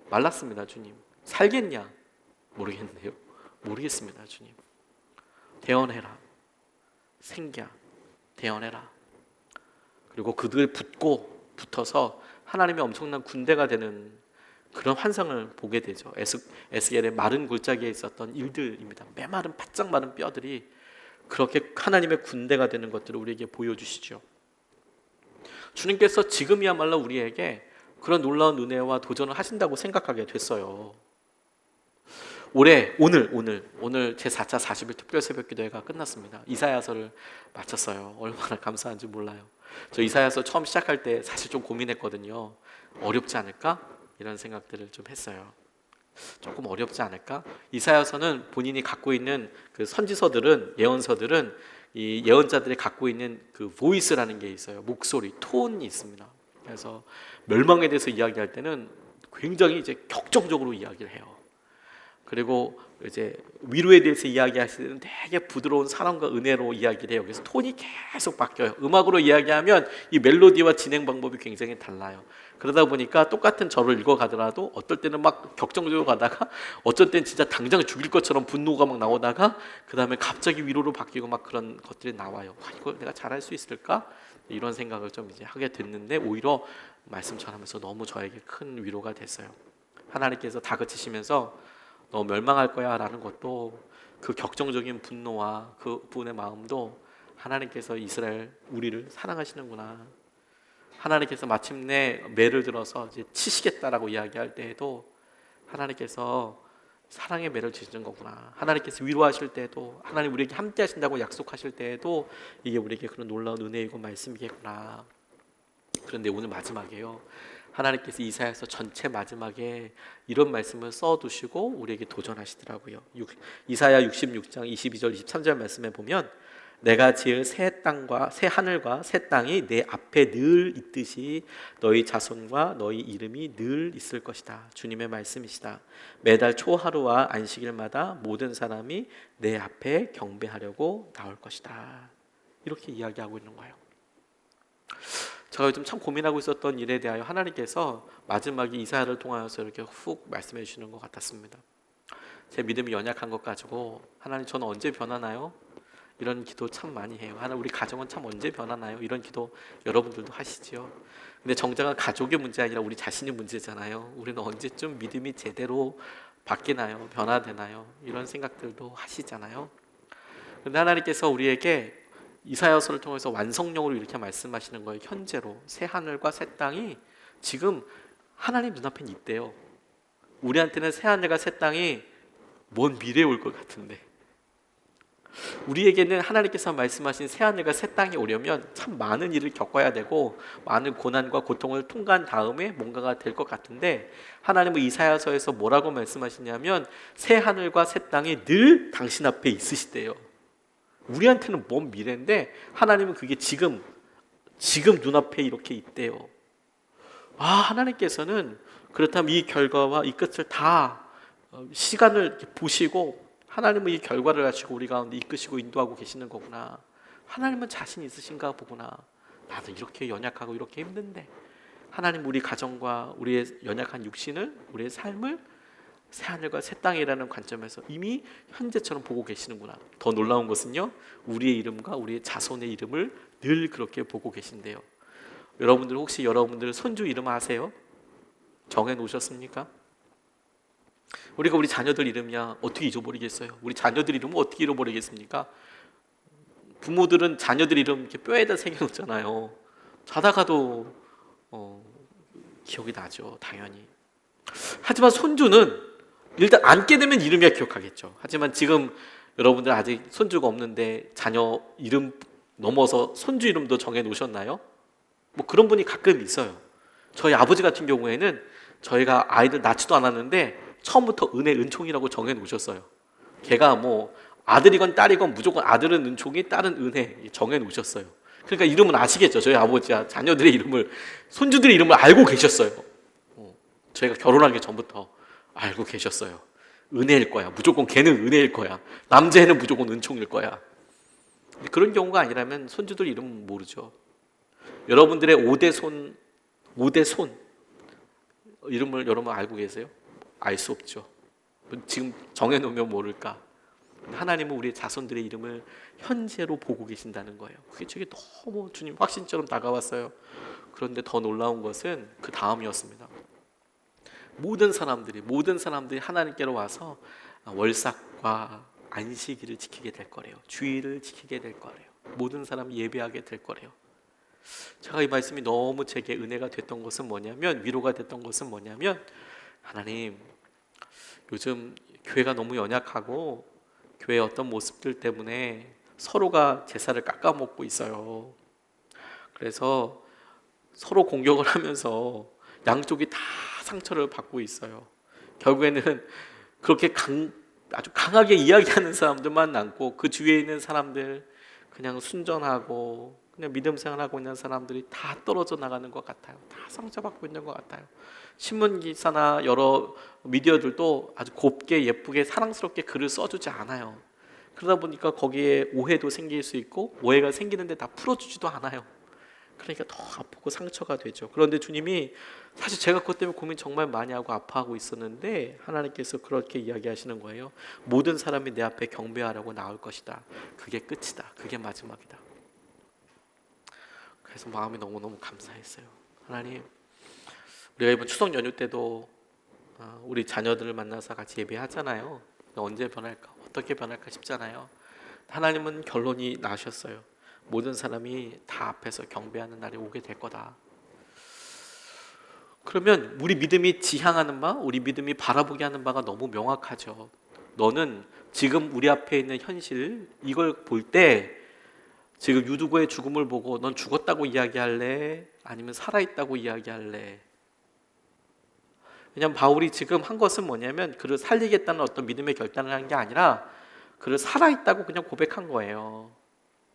말랐습니다, 주님. 살겠냐? 모르겠네요. 모르겠습니다, 주님. 대언해라. 생겨. 대언해라. 그리고 그들 붙어서 하나님의 엄청난 군대가 되는 그런 환상을 보게 되죠. 에스겔의 마른 골짜기에 있었던 일들입니다. 메마른 바짝 마른 뼈들이 그렇게 하나님의 군대가 되는 것들을 우리에게 보여주시죠. 주님께서 지금이야말로 우리에게 그런 놀라운 은혜와 도전을 하신다고 생각하게 됐어요. 오늘 제 4차 40일 특별 새벽 기도회가 끝났습니다. 이사야서를 마쳤어요. 얼마나 감사한지 몰라요. 저 이사야서 처음 시작할 때 사실 좀 고민했거든요. 어렵지 않을까? 이런 생각들을 좀 했어요. 조금 어렵지 않을까? 이사야서는 본인이 갖고 있는 그 예언서들은 이 예언자들이 갖고 있는 그 보이스라는 게 있어요. 목소리, 톤이 있습니다. 그래서 멸망에 대해서 이야기할 때는 굉장히 이제 격정적으로 이야기를 해요. 그리고 이제 위로에 대해서 이야기하실 때는 되게 부드러운 사랑과 은혜로 이야기를 해요. 그래서 톤이 계속 바뀌어요. 음악으로 이야기하면 이 멜로디와 진행 방법이 굉장히 달라요. 그러다 보니까 똑같은 절을 읽어가더라도 어떨 때는 막 격정적으로 가다가 어쩔 때는 진짜 당장 죽일 것처럼 분노가 막 나오다가 그 다음에 갑자기 위로로 바뀌고 막 그런 것들이 나와요. 이걸 내가 잘할 수 있을까? 이런 생각을 좀 이제 하게 됐는데 오히려 말씀 전하면서 너무 저에게 큰 위로가 됐어요. 하나님께서 다그치시면서 너 멸망할 거야 라는 것도, 그 격정적인 분노와 그 분의 마음도 하나님께서 이스라엘 우리를 사랑하시는구나, 하나님께서 마침내 매를 들어서 이제 치시겠다라고 이야기할 때에도 하나님께서 사랑의 매를 지시는 거구나, 하나님께서 위로하실 때에도, 하나님 우리에게 함께 하신다고 약속하실 때에도 이게 우리에게 그런 놀라운 은혜이고 말씀이겠구나. 그런데 오늘 마지막에요, 하나님께서 이사야서 전체 마지막에 이런 말씀을 써두시고 우리에게 도전하시더라고요. 이사야 66장 22절 23절 말씀에 보면, 내가 지을 새 땅과 새 하늘과 새 땅이 내 앞에 늘 있듯이 너희 자손과 너희 이름이 늘 있을 것이다. 주님의 말씀이시다. 매달 초하루와 안식일마다 모든 사람이 내 앞에 경배하려고 나올 것이다. 이렇게 이야기하고 있는 거예요. 제가 요즘 참 고민하고 있었던 일에 대하여 하나님께서 마지막에 이사야를 통하여서 이렇게 훅 말씀해 주시는 것 같았습니다. 제 믿음이 연약한 것 가지고 하나님 저는 언제 변하나요? 이런 기도 참 많이 해요. 하나 우리 가정은 참 언제 변하나요? 이런 기도 여러분들도 하시지요. 근데 정작 가족의 문제 아니라 우리 자신의 문제잖아요. 우리는 언제쯤 믿음이 제대로 바뀌나요? 변화되나요? 이런 생각들도 하시잖아요. 근데 하나님께서 우리에게 이사야서를 통해서 완성령으로 이렇게 말씀하시는 거예요. 현재로 새 하늘과 새 땅이 지금 하나님 눈앞에 있대요. 우리한테는 새 하늘과 새 땅이 먼 미래에 올 것 같은데, 우리에게는 하나님께서 말씀하신 새 하늘과 새 땅이 오려면 참 많은 일을 겪어야 되고 많은 고난과 고통을 통과한 다음에 뭔가가 될 것 같은데, 하나님은 이사야서에서 뭐라고 말씀하시냐면 새 하늘과 새 땅이 늘 당신 앞에 있으시대요. 우리한테는 먼 미래인데 하나님은 그게 지금 눈앞에 이렇게 있대요. 하나님께서는 그렇다면 이 결과와 이 끝을 다 시간을 보시고 하나님은 이 결과를 가지고 우리 가운데 이끄시고 인도하고 계시는 거구나. 하나님은 자신 있으신가 보구나. 나도 이렇게 연약하고 이렇게 힘든데 하나님 우리 가정과 우리의 연약한 육신을, 우리의 삶을 새 하늘과 새 땅이라는 관점에서 이미 현재처럼 보고 계시는구나. 더 놀라운 것은요, 우리의 이름과 우리의 자손의 이름을 늘 그렇게 보고 계신대요. 여러분들 혹시 여러분들 손주 이름 아세요? 정해 놓으셨습니까? 우리가 우리 자녀들 이름이야 어떻게 잊어버리겠어요? 우리 자녀들 이름은 어떻게 잃어버리겠습니까? 부모들은 자녀들 이름 이렇게 뼈에다 새겨놓잖아요. 자다가도 기억이 나죠, 당연히. 하지만 손주는 일단 앉게 되면 이름이야 기억하겠죠. 하지만 지금 여러분들 아직 손주가 없는데 자녀 이름 넘어서 손주 이름도 정해 놓으셨나요? 뭐 그런 분이 가끔 있어요. 저희 아버지 같은 경우에는 저희가 아이들 낳지도 않았는데 처음부터 은총이라고 정해 놓으셨어요. 걔가 뭐 아들이건 딸이건 무조건 아들은 은총이, 딸은 은혜 정해 놓으셨어요. 그러니까 이름은 아시겠죠. 저희 아버지야 자녀들의 이름을, 손주들의 이름을 알고 계셨어요. 저희가 결혼하기 전부터 알고 계셨어요. 은혜일 거야. 무조건 걔는 은혜일 거야. 남자애는 무조건 은총일 거야. 그런 경우가 아니라면 손주들 이름 모르죠. 여러분들의 5대 손 이름을 여러분 알고 계세요? 알 수 없죠. 지금 정해놓으면 모를까. 하나님은 우리의 자손들의 이름을 현재로 보고 계신다는 거예요. 그게 저게 너무 주님 확신처럼 다가왔어요. 그런데 더 놀라운 것은 그 다음이었습니다. 모든 사람들이 하나님께로 와서 월삭과 안식일을 지키게 될 거래요. 주일을 지키게 될 거래요. 모든 사람이 예배하게 될 거래요. 제가 이 말씀이 너무 제게 은혜가 됐던 것은 뭐냐면, 위로가 됐던 것은 뭐냐면, 하나님 요즘 교회가 너무 연약하고 교회의 어떤 모습들 때문에 서로가 제사를 깎아먹고 있어요. 그래서 서로 공격을 하면서 양쪽이 다 상처를 받고 있어요. 결국에는 그렇게 아주 강하게 이야기하는 사람들만 남고 그 주위에 있는 사람들, 그냥 순전하고 그냥 믿음 생활하고 있는 사람들이 다 떨어져 나가는 것 같아요. 다 상처받고 있는 것 같아요. 신문 기사나 여러 미디어들도 아주 곱게 예쁘게 사랑스럽게 글을 써주지 않아요. 그러다 보니까 거기에 오해도 생길 수 있고 오해가 생기는데 다 풀어주지도 않아요. 그러니까 더 아프고 상처가 되죠. 그런데 주님이, 사실 제가 그것 때문에 고민 정말 많이 하고 아파하고 있었는데 하나님께서 그렇게 이야기하시는 거예요. 모든 사람이 내 앞에 경배하라고 나올 것이다. 그게 끝이다. 그게 마지막이다. 그래서 마음이 너무너무 감사했어요. 하나님, 우리가 이번 추석 연휴 때도 우리 자녀들을 만나서 같이 예배하잖아요. 언제 변할까? 어떻게 변할까 싶잖아요. 하나님은 결론이 나셨어요. 모든 사람이 다 앞에서 경배하는 날이 오게 될 거다. 그러면 우리 믿음이 지향하는 바, 우리 믿음이 바라보게 하는 바가 너무 명확하죠. 너는 지금 우리 앞에 있는 현실, 이걸 볼 때 지금 유두고의 죽음을 보고 넌 죽었다고 이야기할래? 아니면 살아있다고 이야기할래? 왜냐하면 바울이 지금 한 것은 뭐냐면 그를 살리겠다는 어떤 믿음의 결단을 한 게 아니라 그를 살아있다고 그냥 고백한 거예요.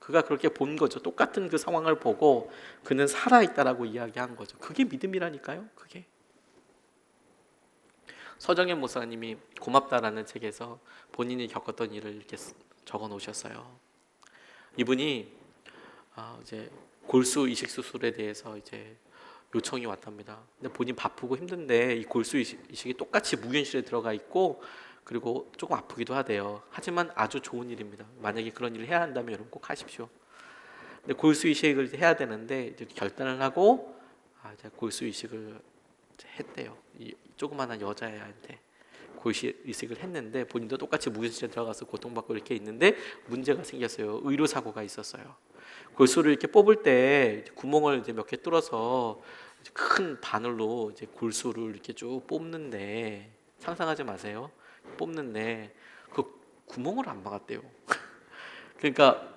그가 그렇게 본 거죠. 똑같은 그 상황을 보고 그는 살아있다라고 이야기한 거죠. 그게 믿음이라니까요. 그게. 서정현 목사님이 고맙다라는 책에서 본인이 겪었던 일을 이렇게 적어 놓으셨어요. 이분이 이제 골수 이식 수술에 대해서 이제 요청이 왔답니다. 근데 본인 바쁘고 힘든데 이 골수 이식이 똑같이 무균실에 들어가 있고 그리고 조금 아프기도 하대요. 하지만 아주 좋은 일입니다. 만약에 그런 일을 해야 한다면 여러분 꼭 하십시오. 근데 골수 이식을 해야 되는데 이제 결단을 하고 이제 골수 이식을 했대요. 이 조그마한 여자애한테 골수 이식을 했는데 본인도 똑같이 무기수에 들어가서 고통받고 이렇게 있는데 문제가 생겼어요. 의료 사고가 있었어요. 골수를 이렇게 뽑을 때 구멍을 이제 몇 개 뚫어서 큰 바늘로 이제 골수를 이렇게 쭉 뽑는데 상상하지 마세요. 뽑는데 그 구멍을 안 막았대요. 그러니까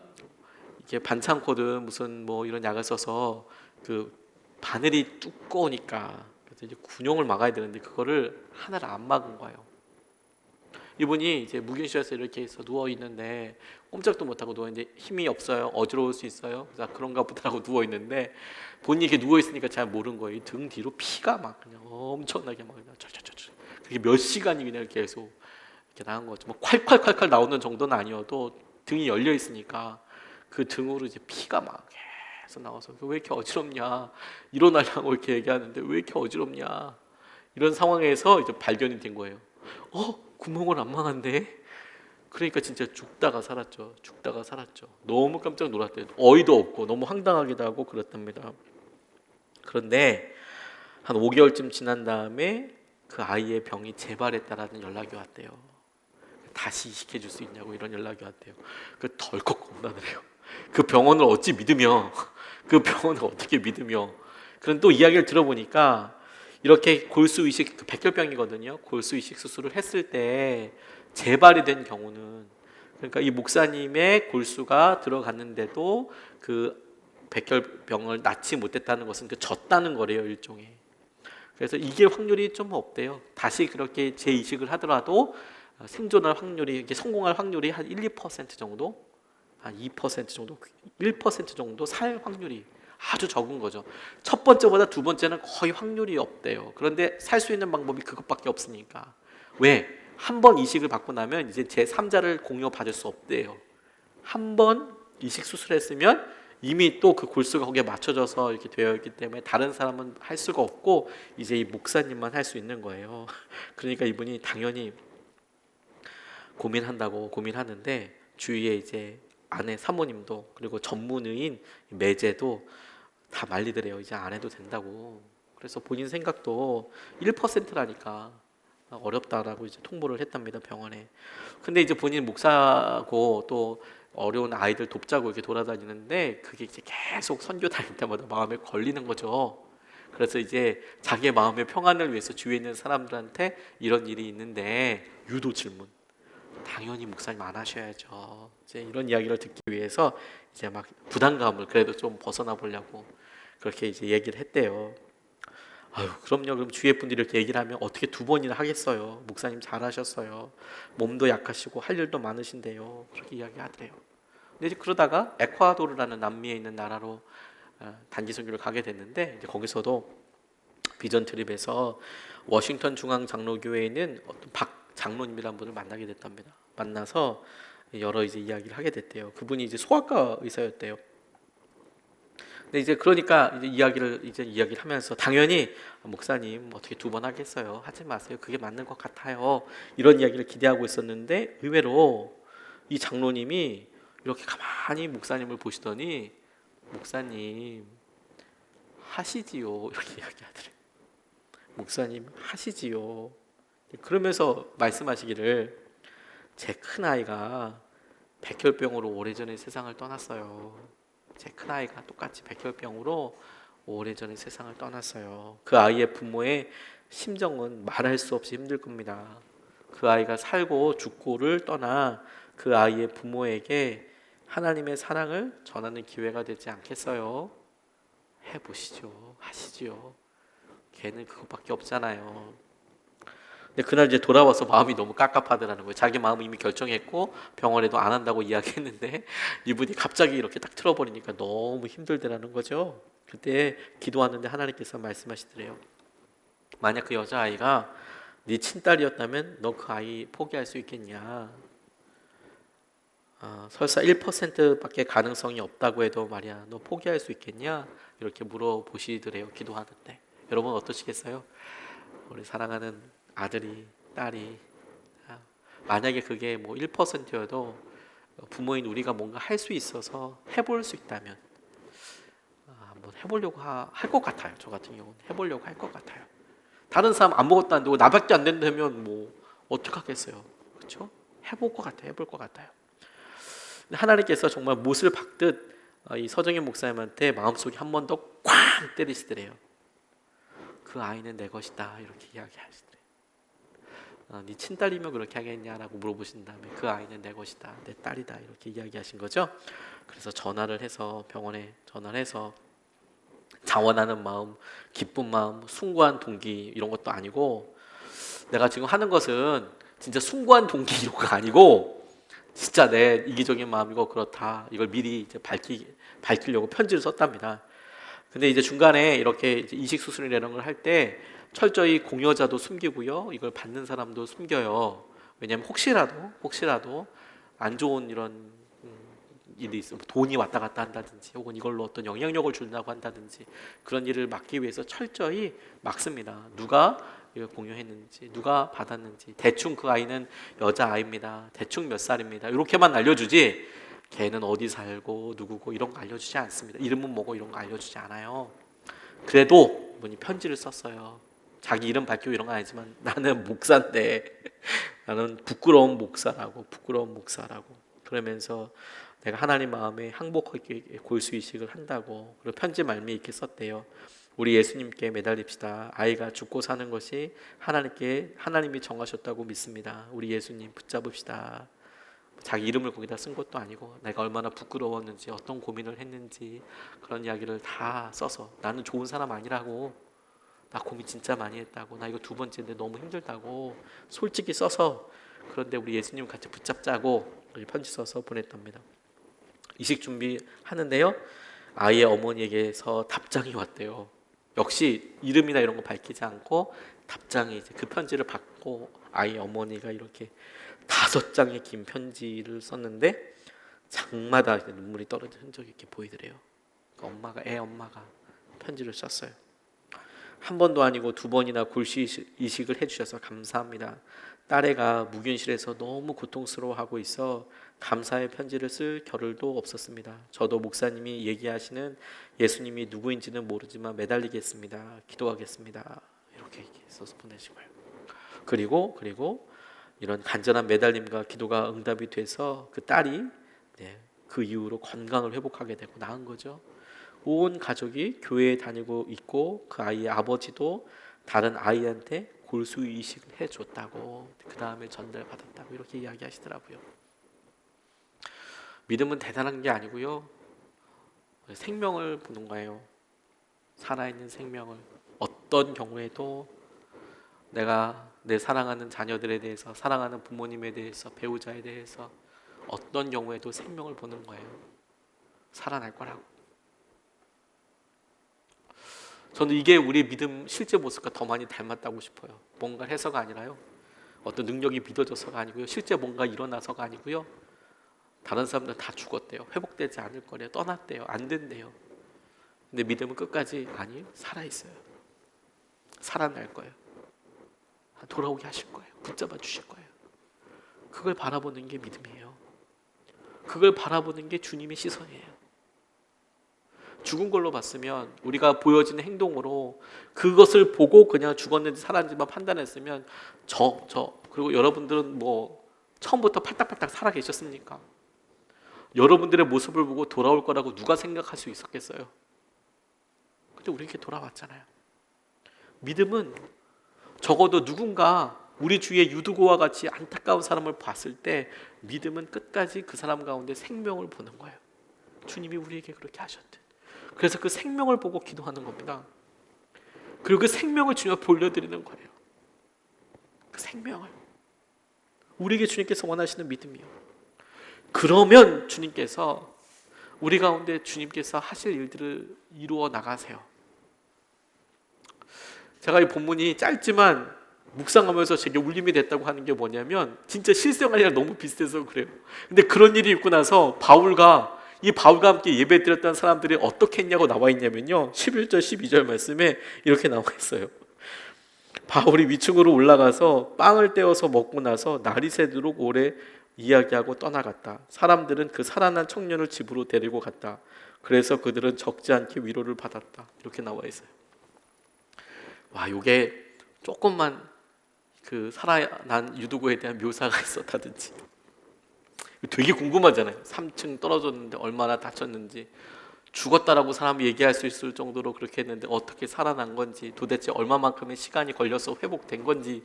이게 반창고든 무슨 뭐 이런 약을 써서 그 바늘이 두꺼우니까 그래서 이제 군용을 막아야 되는데 그거를 하나를 안 막은 거예요. 이분이 이제 무균실에서 이렇게 해서 누워 있는데 꼼짝도 못 하고 누워 있는데 힘이 없어요. 어지러울 수 있어요. 그래서 그런가 보다 하고 누워 있는데 본인이 이렇게 누워 있으니까 잘 모르는 거예요. 등 뒤로 피가 막 그냥 엄청나게 막 그냥 철철철철. 그게 몇 시간이 그냥 계속 이렇게 나온 거죠. 뭐 콸콸콸콸 나오는 정도는 아니어도 등이 열려 있으니까 그 등으로 이제 피가 막 계속 나와서 왜 이렇게 어지럽냐 일어나려고 이렇게 얘기하는데 왜 이렇게 어지럽냐 이런 상황에서 이제 발견이 된 거예요. 구멍을 안 막았네. 그러니까 진짜 죽다가 살았죠. 죽다가 살았죠. 너무 깜짝 놀랐대요. 어이도 없고 너무 황당하기도 하고 그렇답니다. 그런데 한 5개월쯤 지난 다음에 그 아이의 병이 재발했다라는 연락이 왔대요. 다시 이식해 줄 수 있냐고 이런 연락이 왔대요. 그 덜컥 겁나더래요. 그 병원을 어찌 믿으며 그 병원을 어떻게 믿으며 그런 또 이야기를 들어보니까 이렇게 골수 이식 그 백혈병이거든요. 골수 이식 수술을 했을 때 재발이 된 경우는 그러니까 이 목사님의 골수가 들어갔는데도 그 백혈병을 낫지 못했다는 것은 그 졌다는 거래요, 일종의. 그래서 이게 확률이 좀 없대요. 다시 그렇게 재이식을 하더라도 생존할 확률이 이게 성공할 확률이 한 1, 2% 정도, 한 2% 정도, 1% 정도 살 확률이 아주 적은 거죠. 첫 번째보다 두 번째는 거의 확률이 없대요. 그런데 살 수 있는 방법이 그것밖에 없으니까. 왜? 한 번 이식을 받고 나면 이제 제3자를 공여받을 수 없대요. 한 번 이식 수술했으면 이미 또 그 골수가 거기에 맞춰져서 이렇게 되어 있기 때문에 다른 사람은 할 수가 없고 이제 이 목사님만 할 수 있는 거예요. 그러니까 이분이 당연히 고민하는데 주위에 이제 아내 사모님도 그리고 전문의인 매제도 다 말리더래요. 이제 안 해도 된다고. 그래서 본인 생각도 1%라니까 어렵다라고 이제 통보를 했답니다, 병원에. 근데 이제 본인 목사고 또 어려운 아이들 돕자고 이렇게 돌아다니는데 그게 이제 계속 선교 다닐 때마다 마음에 걸리는 거죠. 그래서 이제 자기의 마음의 평안을 위해서 주위에 있는 사람들한테 이런 일이 있는데 유도 질문. 당연히 목사님 안 하셔야죠. 이제 이런 이야기를 듣기 위해서 이제 막 부담감을 그래도 좀 벗어나 보려고 그렇게 이제 얘기를 했대요. 그럼요. 그럼 주위에 분들이 이렇게 얘기를 하면 어떻게 두 번이나 하겠어요. 목사님 잘하셨어요. 몸도 약하시고 할 일도 많으신데요. 그렇게 이야기하더래요. 근데 이제 그러다가 에콰도르라는 남미에 있는 나라로 단기 선교를 가게 됐는데 이제 거기서도 비전 트립에서 워싱턴 중앙 장로교회에 있는 어떤 박 장로님이라는 분을 만나게 됐답니다. 만나서 여러 이제 이야기를 하게 됐대요. 그분이 이제 소아과 의사였대요. 근데 이제 그러니까 이제 이야기를 하면서 당연히 목사님 어떻게 두 번 하겠어요? 하지 마세요. 그게 맞는 것 같아요. 이런 이야기를 기대하고 있었는데 의외로 이 장로님이 이렇게 가만히 목사님을 보시더니 목사님 하시지요 이렇게 이야기하더래요. 목사님 하시지요. 그러면서 말씀하시기를 제 큰아이가 백혈병으로 오래전에 세상을 떠났어요. 제 큰아이가 똑같이 백혈병으로 오래전에 세상을 떠났어요. 그 아이의 부모의 심정은 말할 수 없이 힘들 겁니다. 그 아이가 살고 죽고를 떠나 그 아이의 부모에게 하나님의 사랑을 전하는 기회가 되지 않겠어요? 해보시죠. 하시죠. 걔는 그것밖에 없잖아요. 근데 그날 이제 돌아와서 마음이 너무 깝깝하더라는 거예요. 자기 마음을 이미 결정했고 병원에도 안 한다고 이야기했는데 이분이 갑자기 이렇게 딱 틀어버리니까 너무 힘들더라는 거죠. 그때 기도하는데 하나님께서 말씀하시더래요. 만약 그 여자아이가 네 친딸이었다면 너 그 아이 포기할 수 있겠냐? 설사 1%밖에 가능성이 없다고 해도 말이야 너 포기할 수 있겠냐? 이렇게 물어보시더래요. 기도하는데 여러분 어떠시겠어요? 우리 사랑하는 아들이 딸이 만약에 그게 뭐 1%여도 부모인 우리가 뭔가 할 수 있어서 해볼 수 있다면 한번 해보려고 할 것 같아요. 저 같은 경우는 해보려고 할 것 같아요. 다른 사람 아무것도 안 되고 나밖에 안 된다면 뭐 어떡하겠어요. 그렇죠? 해볼 것 같아요. 해볼 것 같아요. 하나님께서 정말 못을 박듯 이 서정현 목사님한테 마음속에 한 번 더 꽝 때리시더래요. 그 아이는 내 것이다 이렇게 이야기하시더래요. 네 친딸이면 그렇게 하겠냐라고 물어보신 다음에 그 아이는 내 것이다, 내 딸이다 이렇게 이야기하신 거죠. 그래서 전화를 해서 병원에 전화를 해서 자원하는 마음, 기쁜 마음, 숭고한 동기 이런 것도 아니고 내가 지금 하는 것은 진짜 숭고한 동기 이런 거 아니고 진짜 내 이기적인 마음이고 그렇다 이걸 미리 이제 밝히려고 편지를 썼답니다. 근데 이제 중간에 이렇게 이제 이식 수술이라는 걸 할 때 철저히 공여자도 숨기고요, 이걸 받는 사람도 숨겨요. 왜냐하면 혹시라도 안 좋은 이런 일이 있으면 돈이 왔다 갔다 한다든지 혹은 이걸로 어떤 영향력을 준다고 한다든지 그런 일을 막기 위해서 철저히 막습니다. 누가 이걸 공유했는지, 누가 받았는지, 대충 그 아이는 여자아이입니다, 대충 몇 살입니다 이렇게만 알려주지 걔는 어디 살고 누구고 이런 거 알려주지 않습니다. 이름은 뭐고 이런 거 알려주지 않아요. 그래도 분이 편지를 썼어요. 자기 이름 밝히고 이런 건 아니지만 나는 목사인데 나는 부끄러운 목사라고 그러면서 내가 하나님 마음에 항복하게 골수이식을 한다고, 그리고 편지 말미에 이렇게 썼대요. 우리 예수님께 매달립시다. 아이가 죽고 사는 것이 하나님이 정하셨다고 믿습니다. 우리 예수님 붙잡읍시다. 자기 이름을 거기다 쓴 것도 아니고 내가 얼마나 부끄러웠는지 어떤 고민을 했는지 그런 이야기를 다 써서 나는 좋은 사람 아니라고, 나 고민 진짜 많이 했다고, 나 이거 2번째인데 너무 힘들다고 솔직히 써서, 그런데 우리 예수님 같이 붙잡자고 편지 써서 보냈답니다. 이식 준비하는데요, 아이의 어머니에게서 답장이 왔대요. 역시 이름이나 이런 거 밝히지 않고 답장이 이제 그 편지를 받고 아이 어머니가 이렇게 5장의 긴 편지를 썼는데 장마다 눈물이 떨어지는 흔적이 이렇게 보이더래요. 그러니까 엄마가 편지를 썼어요. 한 번도 아니고 2번이나 골수 이식을 해주셔서 감사합니다. 딸애가 무균실에서 너무 고통스러워하고 있어 감사의 편지를 쓸 겨를도 없었습니다. 저도 목사님이 얘기하시는 예수님이 누구인지는 모르지만 매달리겠습니다. 기도하겠습니다. 이렇게 써서 보내시고요. 그리고 이런 간절한 매달림과 기도가 응답이 돼서 그 딸이 그 이후로 건강을 회복하게 되고 나은 거죠. 온 가족이 교회에 다니고 있고 그 아이의 아버지도 다른 아이한테 골수 이식을 해줬다고, 그 다음에 전달받았다고 이렇게 이야기하시더라고요. 믿음은 대단한 게 아니고요, 생명을 보는 거예요. 살아있는 생명을. 어떤 경우에도 내가 내 사랑하는 자녀들에 대해서, 사랑하는 부모님에 대해서, 배우자에 대해서 어떤 경우에도 생명을 보는 거예요. 살아날 거라고. 저는 이게 우리 믿음 실제 모습과 더 많이 닮았다고 싶어요. 뭔가 해서가 아니라요, 어떤 능력이 믿어져서가 아니고요, 실제 뭔가 일어나서가 아니고요, 다른 사람들 다 죽었대요. 회복되지 않을 거래요. 떠났대요. 안 된대요. 근데 믿음은 끝까지 아니, 살아있어요. 살아날 거예요. 돌아오게 하실 거예요. 붙잡아 주실 거예요. 그걸 바라보는 게 믿음이에요. 그걸 바라보는 게 주님의 시선이에요. 죽은 걸로 봤으면, 우리가 보여지는 행동으로 그것을 보고 그냥 죽었는지 살았는지만 판단했으면 그리고 여러분들은 뭐 처음부터 팔딱팔딱 살아 계셨습니까? 여러분들의 모습을 보고 돌아올 거라고 누가 생각할 수 있었겠어요? 근데 우리에게 돌아왔잖아요. 믿음은 적어도 누군가 우리 주위에 유두고와 같이 안타까운 사람을 봤을 때 믿음은 끝까지 그 사람 가운데 생명을 보는 거예요. 주님이 우리에게 그렇게 하셨듯. 그래서 그 생명을 보고 기도하는 겁니다. 그리고 그 생명을 주님 앞에 올려드리는 거예요. 그 생명을 우리에게 주님께서 원하시는 믿음이요. 그러면 주님께서 우리 가운데 주님께서 하실 일들을 이루어 나가세요. 제가 이 본문이 짧지만 묵상하면서 제게 울림이 됐다고 하는 게 뭐냐면, 진짜 실생활이랑 너무 비슷해서 그래요. 근데 그런 일이 있고 나서 바울과 함께 예배 드렸던 사람들이 어떻게 했냐고 나와 있냐면요, 11절 12절 말씀에 이렇게 나와 있어요. 바울이 위층으로 올라가서 빵을 떼어서 먹고 나서 날이 새도록 오래 이야기하고 떠나갔다. 사람들은 그 살아난 청년을 집으로 데리고 갔다. 그래서 그들은 적지 않게 위로를 받았다. 이렇게 나와 있어요. 와, 요게 조금만 그 살아난 유두고에 대한 묘사가 있었다든지 되게 궁금하잖아요. 3층 떨어졌는데 얼마나 다쳤는지, 죽었다라고 사람이 얘기할 수 있을 정도로 그렇게 했는데 어떻게 살아난 건지, 도대체 얼마만큼의 시간이 걸려서 회복된 건지.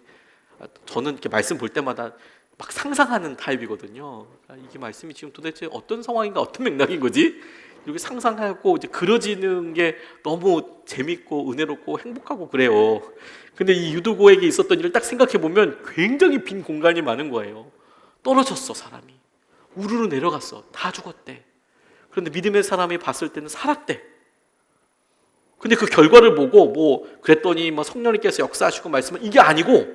저는 이렇게 말씀 볼 때마다 막 상상하는 타입이거든요. 이게 말씀이 지금 도대체 어떤 상황인가, 어떤 맥락인 거지? 이렇게 상상하고 이제 그려지는 게 너무 재밌고 은혜롭고 행복하고 그래요. 근데 이 유두고에게 있었던 일을 딱 생각해 보면 굉장히 빈 공간이 많은 거예요. 떨어졌어, 사람이. 우르르 내려갔어. 다 죽었대. 그런데 믿음의 사람이 봤을 때는 살았대. 근데 그 결과를 보고 뭐 그랬더니 뭐 성령님께서 역사하시고 말씀은 이게 아니고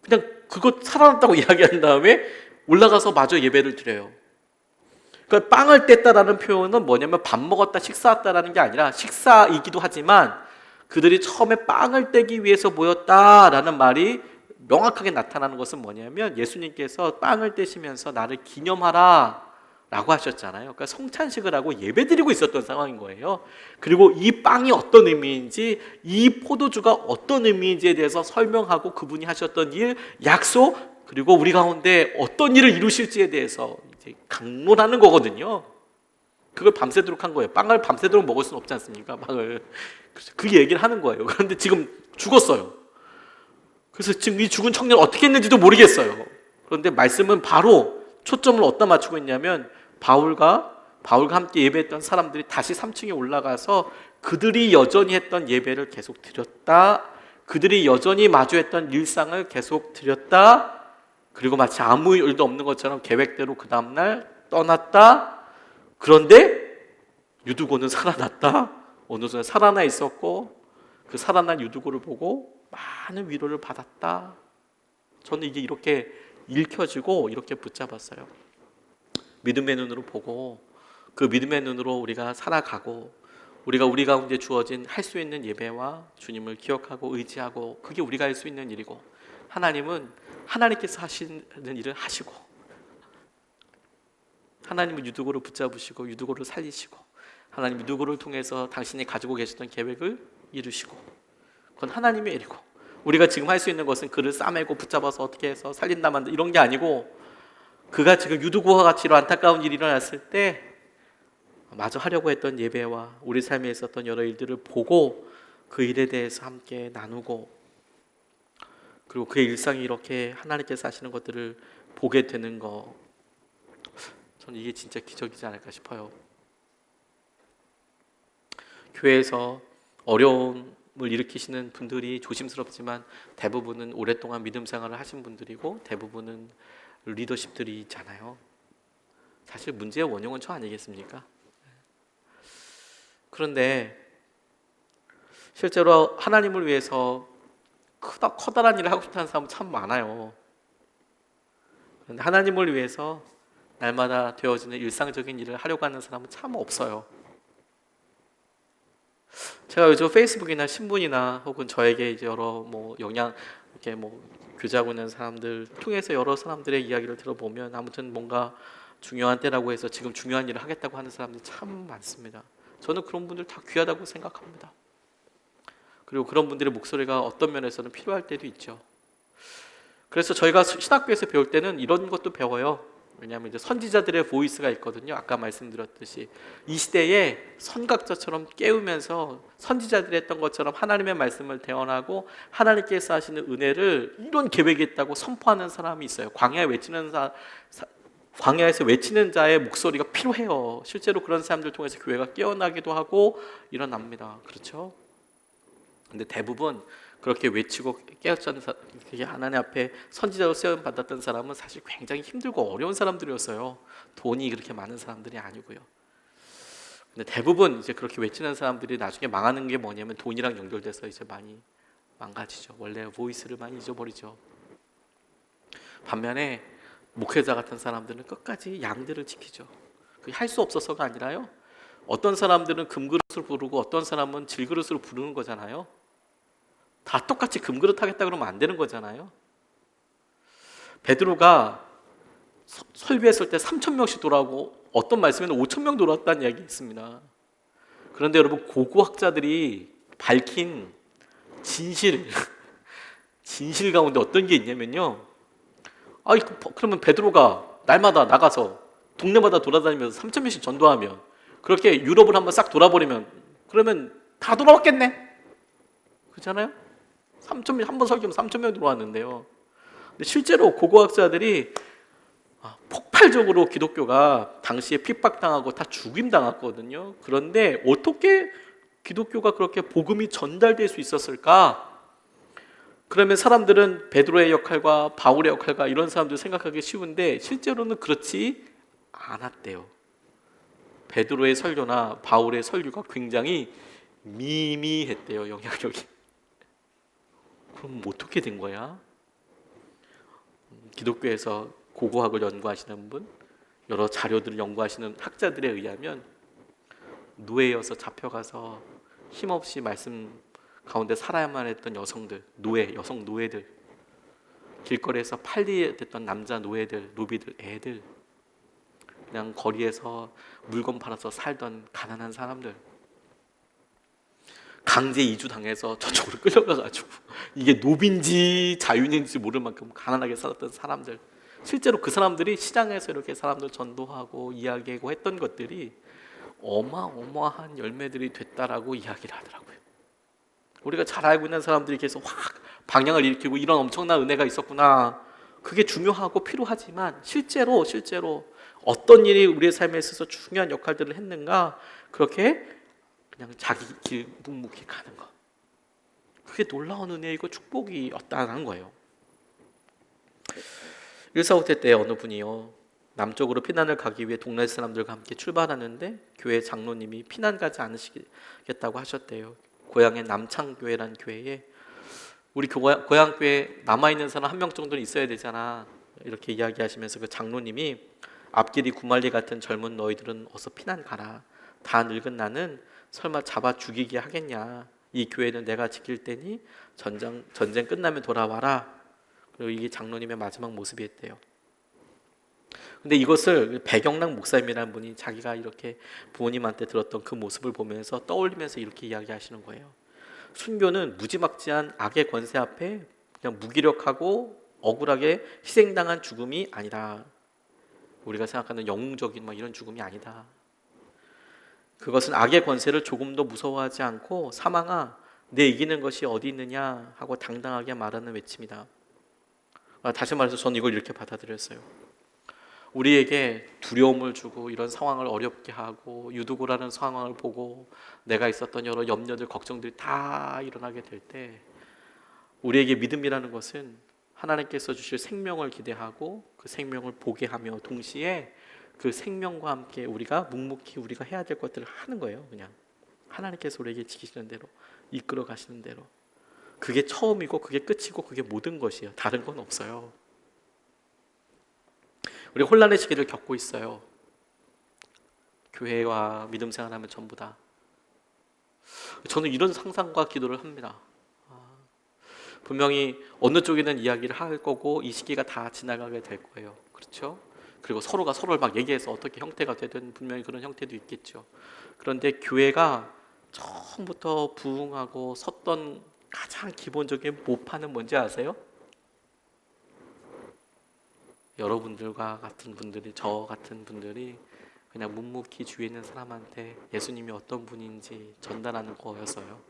그냥 그거 살아났다고 이야기한 다음에 올라가서 마저 예배를 드려요. 그러니까 빵을 뗐다라는 표현은 뭐냐면 밥 먹었다, 식사했다라는 게 아니라 식사이기도 하지만 그들이 처음에 빵을 떼기 위해서 모였다라는 말이 명확하게 나타나는 것은 뭐냐면 예수님께서 빵을 떼시면서 나를 기념하라 라고 하셨잖아요. 그러니까 성찬식을 하고 예배드리고 있었던 상황인 거예요. 그리고 이 빵이 어떤 의미인지, 이 포도주가 어떤 의미인지에 대해서 설명하고 그분이 하셨던 일, 약속, 그리고 우리 가운데 어떤 일을 이루실지에 대해서 이제 강론하는 거거든요. 그걸 밤새도록 한 거예요. 빵을 밤새도록 먹을 수는 없지 않습니까? 빵을. 그래서 그 얘기를 하는 거예요. 그런데 지금 죽었어요. 그래서 지금 이 죽은 청년 어떻게 했는지도 모르겠어요. 그런데 말씀은 바로 초점을 어디다 맞추고 있냐면 바울과 함께 예배했던 사람들이 다시 3층에 올라가서 그들이 여전히 했던 예배를 계속 드렸다. 그들이 여전히 마주했던 일상을 계속 드렸다. 그리고 마치 아무 일도 없는 것처럼 계획대로 그 다음날 떠났다. 그런데 유두고는 살아났다. 어느 순간 살아나 있었고 그 살아난 유두고를 보고 많은 위로를 받았다. 저는 이게 이렇게 읽혀지고 이렇게 붙잡았어요. 믿음의 눈으로 보고 그 믿음의 눈으로 우리가 살아가고 우리가 우리 가운데 주어진 할 수 있는 예배와 주님을 기억하고 의지하고 그게 우리가 할 수 있는 일이고 하나님은 하나님께서 하시는 일을 하시고 하나님은 유두고를 붙잡으시고 유두고를 살리시고 하나님 유두고를 통해서 당신이 가지고 계셨던 계획을 이루시고 그건 하나님의 일이고 우리가 지금 할 수 있는 것은 그를 싸매고 붙잡아서 어떻게 해서 살린다 만다 이런 게 아니고 그가 지금 유두고와 같이 이런 안타까운 일이 일어났을 때 마저 하려고 했던 예배와 우리 삶에 있었던 여러 일들을 보고 그 일에 대해서 함께 나누고 그리고 그의 일상이 이렇게 하나님께서 하시는 것들을 보게 되는 거 저는 이게 진짜 기적이지 않을까 싶어요. 교회에서 어려움을 일으키시는 분들이 조심스럽지만 대부분은 오랫동안 믿음 생활을 하신 분들이고 대부분은 리더십들이 있잖아요. 사실 문제의 원흉은 저 아니겠습니까? 그런데 실제로 하나님을 위해서 커다란 일을 하고 싶다는 사람은 참 많아요. 그런데 하나님을 위해서 날마다 되어지는 일상적인 일을 하려고 하는 사람은 참 없어요. 제가 요즘 페이스북이나 신문이나 혹은 저에게 이제 여러 영향 이렇게 교제하고 있는 사람들 통해서 여러 사람들의 이야기를 들어보면 아무튼 뭔가 중요한 때라고 해서 지금 중요한 일을 하겠다고 하는 사람들이 참 많습니다. 저는 그런 분들 다 귀하다고 생각합니다. 그리고 그런 분들의 목소리가 어떤 면에서는 필요할 때도 있죠. 그래서 저희가 신학교에서 배울 때는 이런 것도 배워요. 왜냐하면 이제 선지자들의 보이스가 있거든요. 아까 말씀드렸듯이 이 시대에 선각자처럼 깨우면서 선지자들이 했던 것처럼 하나님의 말씀을 대언하고 하나님께서 하시는 은혜를 이런 계획이 있다고 선포하는 사람이 있어요. 광야에서 외치는 자의 목소리가 필요해요. 실제로 그런 사람들 통해서 교회가 깨어나기도 하고 일어납니다. 그렇죠? 근데 대부분 그렇게 외치고 깨어졌던 하나님 앞에 선지자로 세움 받았던 사람은 사실 굉장히 힘들고 어려운 사람들이었어요. 돈이 그렇게 많은 사람들이 아니고요. 근데 대부분 이제 그렇게 외치는 사람들이 나중에 망하는 게 뭐냐면 돈이랑 연결돼서 이제 많이 망가지죠. 원래 보이스를 많이 잊어버리죠. 반면에 목회자 같은 사람들은 끝까지 양들을 지키죠. 그게 할 수 없어서가 아니라요. 어떤 사람들은 금그릇을 부르고 어떤 사람은 질그릇으로 부르는 거잖아요. 다 똑같이 금그릇 하겠다 그러면 안 되는 거잖아요. 베드로가 설교했을 때 3천 명씩 돌아오고 어떤 말씀에는 5천 명 돌아왔다는 이야기 있습니다. 그런데 여러분, 고고학자들이 밝힌 진실 가운데 어떤 게 있냐면요. 그러면 베드로가 날마다 나가서 동네마다 돌아다니면서 3천 명씩 전도하면, 그렇게 유럽을 한번 싹 돌아버리면, 그러면 다 돌아왔겠네. 그렇잖아요? 3천 명, 한 번 설교하면 3천 명 들어왔는데요. 근데 실제로 고고학자들이 폭발적으로 기독교가 당시에 핍박당하고 다 죽임당했거든요. 그런데 어떻게 기독교가 그렇게 복음이 전달될 수 있었을까? 그러면 사람들은 베드로의 역할과 바울의 역할과 이런 사람들 생각하기 쉬운데 실제로는 그렇지 않았대요. 베드로의 설교나 바울의 설교가 굉장히 미미했대요, 영향력이. 그럼 어떻게 된 거야? 기독교에서 고고학을 연구하시는 분, 여러 자료들을 연구하시는 학자들에 의하면 노예여서 잡혀가서 힘없이 말씀 가운데 살아야만 했던 여성들, 여성 노예들, 길거리에서 팔리됐던 남자 노예들, 노비들, 애들, 그냥 거리에서 물건 팔아서 살던 가난한 사람들, 강제 이주 당해서 저쪽으로 끌려가가지고 이게 노비인지 자유인지 모를 만큼 가난하게 살았던 사람들, 실제로 그 사람들이 시장에서 이렇게 사람들 전도하고 이야기하고 했던 것들이 어마어마한 열매들이 됐다라고 이야기를 하더라고요. 우리가 잘 알고 있는 사람들이 계속 확 방향을 일으키고 이런 엄청난 은혜가 있었구나, 그게 중요하고 필요하지만 실제로 어떤 일이 우리의 삶에 있어서 중요한 역할들을 했는가, 그렇게 그냥 자기 길 묵묵히 가는 것, 그게 놀라운 은혜이고 축복이었다는 거예요. 145태 때 어느 분이요, 남쪽으로 피난을 가기 위해 동네 사람들과 함께 출발하는데 교회 장로님이 피난 가지 않으시겠다고 하셨대요. 고향의 남창교회란 교회에 우리 고향 교회에 남아있는 사람 한 명 정도는 있어야 되잖아, 이렇게 이야기하시면서 그 장로님이 앞길이 구말리 같은 젊은 너희들은 어서 피난 가라. 다 늙은 나는 설마 잡아 죽이게 하겠냐. 이 교회는 내가 지킬 테니 전쟁 끝나면 돌아와라. 그리고 이게 장로님의 마지막 모습이었대요. 근데 이것을 배경락 목사님이라는 분이 자기가 이렇게 부모님한테 들었던 그 모습을 보면서 떠올리면서 이렇게 이야기하시는 거예요. 순교는 무지막지한 악의 권세 앞에 그냥 무기력하고 억울하게 희생당한 죽음이 아니다. 우리가 생각하는 영웅적인 이런 죽음이 아니다. 그것은 악의 권세를 조금도 무서워하지 않고 사망아 내 이기는 것이 어디 있느냐 하고 당당하게 말하는 외침이다. 다시 말해서 저는 이걸 이렇게 받아들였어요. 우리에게 두려움을 주고 이런 상황을 어렵게 하고 유두고라는 상황을 보고 내가 있었던 여러 염려들, 걱정들이 다 일어나게 될 때, 우리에게 믿음이라는 것은 하나님께서 주실 생명을 기대하고 그 생명을 보게 하며 동시에 그 생명과 함께 우리가 묵묵히 우리가 해야 될 것들을 하는 거예요. 그냥 하나님께서 우리에게 지키시는 대로, 이끌어 가시는 대로. 그게 처음이고 그게 끝이고 그게 모든 것이에요. 다른 건 없어요. 우리 혼란의 시기를 겪고 있어요. 교회와 믿음 생활하면 전부 다. 저는 이런 상상과 기도를 합니다. 분명히 어느 쪽에는 이야기를 할 거고 이 시기가 다 지나가게 될 거예요. 그렇죠? 그리고 서로가 서로를 막 얘기해서 어떻게 형태가 되든 분명히 그런 형태도 있겠죠. 그런데 교회가 처음부터 부흥하고 섰던 가장 기본적인 모판은 뭔지 아세요? 여러분들과 같은 분들이, 저 같은 분들이 그냥 묵묵히 주위에 있는 사람한테 예수님이 어떤 분인지 전달하는 거였어요.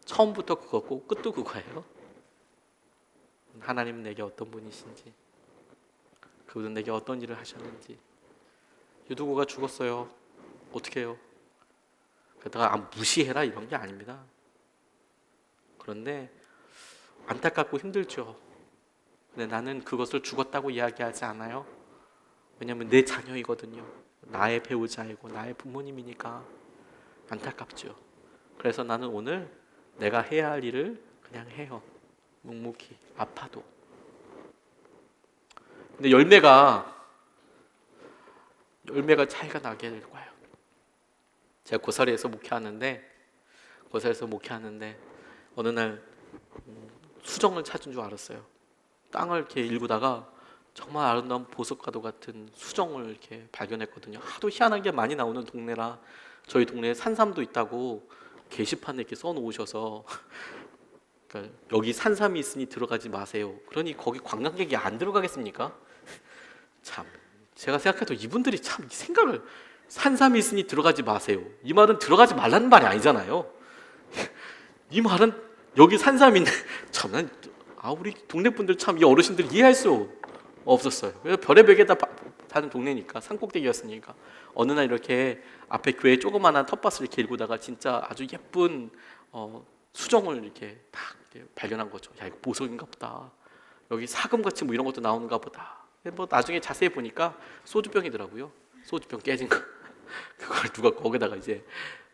처음부터 그거고 끝도 그거예요. 하나님은 내게 어떤 분이신지, 그분은 내게 어떤 일을 하셨는지. 유두고가 죽었어요. 어떻게 해요? 그러다가 무시해라 이런 게 아닙니다. 그런데 안타깝고 힘들죠. 근데 나는 그것을 죽었다고 이야기하지 않아요. 왜냐하면 내 자녀이거든요. 나의 배우자이고 나의 부모님이니까 안타깝죠. 그래서 나는 오늘 내가 해야 할 일을 그냥 해요. 묵묵히, 아파도. 근데 열매가 차이가 나게 될 거예요. 제가 고사리에서 목회하는데 어느 날 수정을 찾은 줄 알았어요. 땅을 이렇게 일구다가 정말 아름다운 보석과도 같은 수정을 이렇게 발견했거든요. 하도 희한한 게 많이 나오는 동네라 저희 동네에 산삼도 있다고 게시판에 이렇게 써놓으셔서 그러니까 여기 산삼이 있으니 들어가지 마세요. 그러니 거기 관광객이 안 들어가겠습니까? 참 제가 생각해도 이분들이 참 이 생각을 산삼이 있으니 들어가지 마세요. 이 말은 들어가지 말라는 말이 아니잖아요. 이 말은 여기 산삼이 있는 참 우리 동네 분들 참 이 어르신들 이해할 수 없었어요. 그래서 별의 벽에다 사는 동네니까 산꼭대기였으니까 어느 날 이렇게 앞에 교회 조그마한 텃밭을 이렇게 일구다가 진짜 아주 예쁜 수정을 이렇게 딱 이렇게 발견한 거죠. 야 이거 보석인가 보다. 여기 사금같이 뭐 이런 것도 나오는가 보다. 뭐 나중에 자세히 보니까 소주병이더라고요. 소주병 깨진 거. 그걸 누가 거기다가 이제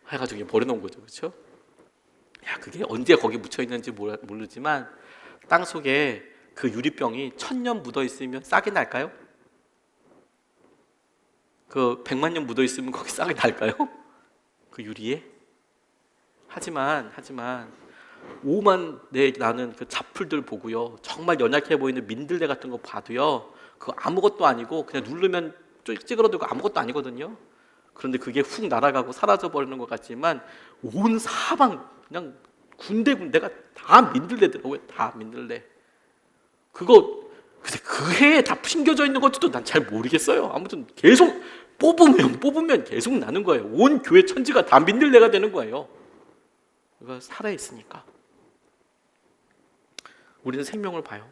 해가지고 버려놓은 거죠, 그렇죠? 야 그게 언제 거기 묻혀 있는지 모르지만 땅 속에 그 유리병이 1000년 묻어 있으면 싹이 날까요? 그 100만 년 묻어 있으면 거기 싹이 날까요? 그 유리에? 하지만 오만 내 나는 그 잡풀들 보고요, 정말 연약해 보이는 민들레 같은 거 봐도요, 그거 아무것도 아니고 그냥 누르면 찌그러들고 아무것도 아니거든요. 그런데 그게 훅 날아가고 사라져 버리는 것 같지만 온 사방 그냥 군데군데가 다 민들레더라고요. 다 민들레. 그거 근데 그 해에 다 숨겨져 있는 것도 난 잘 모르겠어요. 아무튼 계속 뽑으면 계속 나는 거예요. 온 교회 천지가 다 민들레가 되는 거예요. 그거 살아 있으니까. 우리는 생명을 봐요.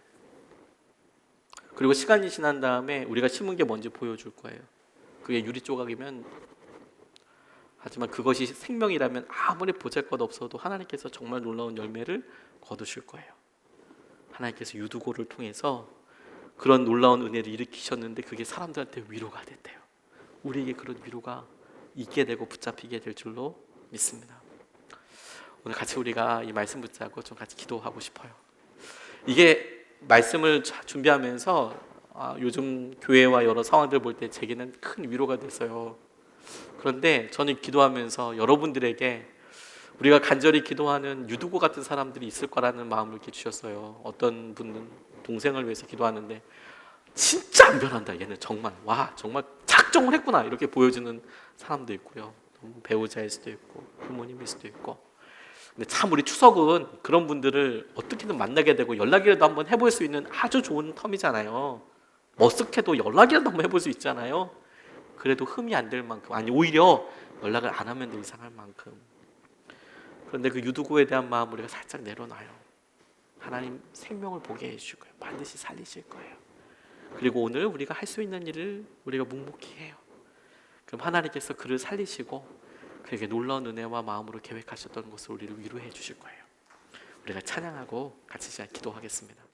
그리고 시간이 지난 다음에 우리가 심은 게 뭔지 보여줄 거예요. 그게 유리 조각이면, 하지만 그것이 생명이라면 아무리 보잘것 없어도 하나님께서 정말 놀라운 열매를 거두실 거예요. 하나님께서 유두고를 통해서 그런 놀라운 은혜를 일으키셨는데 그게 사람들한테 위로가 됐대요. 우리에게 그런 위로가 있게 되고 붙잡히게 될 줄로 믿습니다. 오늘 같이 우리가 이 말씀 붙잡고 좀 같이 기도하고 싶어요. 이게 말씀을 준비하면서 요즘 교회와 여러 상황들 볼 때 제게는 큰 위로가 됐어요. 그런데 저는 기도하면서 여러분들에게 우리가 간절히 기도하는 유두고 같은 사람들이 있을 거라는 마음을 이렇게 주셨어요. 어떤 분은 동생을 위해서 기도하는데 진짜 안 변한다, 얘는 정말 정말 작정을 했구나 이렇게 보여주는 사람도 있고요. 배우자일 수도 있고 부모님일 수도 있고. 근데 참 우리 추석은 그런 분들을 어떻게든 만나게 되고 연락이라도 한번 해볼 수 있는 아주 좋은 텀이잖아요. 머쓱해도 연락이라도 한번 해볼 수 있잖아요. 그래도 흠이 안 될 만큼, 아니 오히려 연락을 안 하면 더 이상할 만큼. 그런데 그 유두고에 대한 마음 우리가 살짝 내려놔요. 하나님 생명을 보게 해주실 거예요. 반드시 살리실 거예요. 그리고 오늘 우리가 할 수 있는 일을 우리가 묵묵히 해요. 그럼 하나님께서 그를 살리시고 그에게 놀라운 은혜와 마음으로 계획하셨던 것을 우리를 위로해 주실 거예요. 우리가 찬양하고 같이 기도하겠습니다.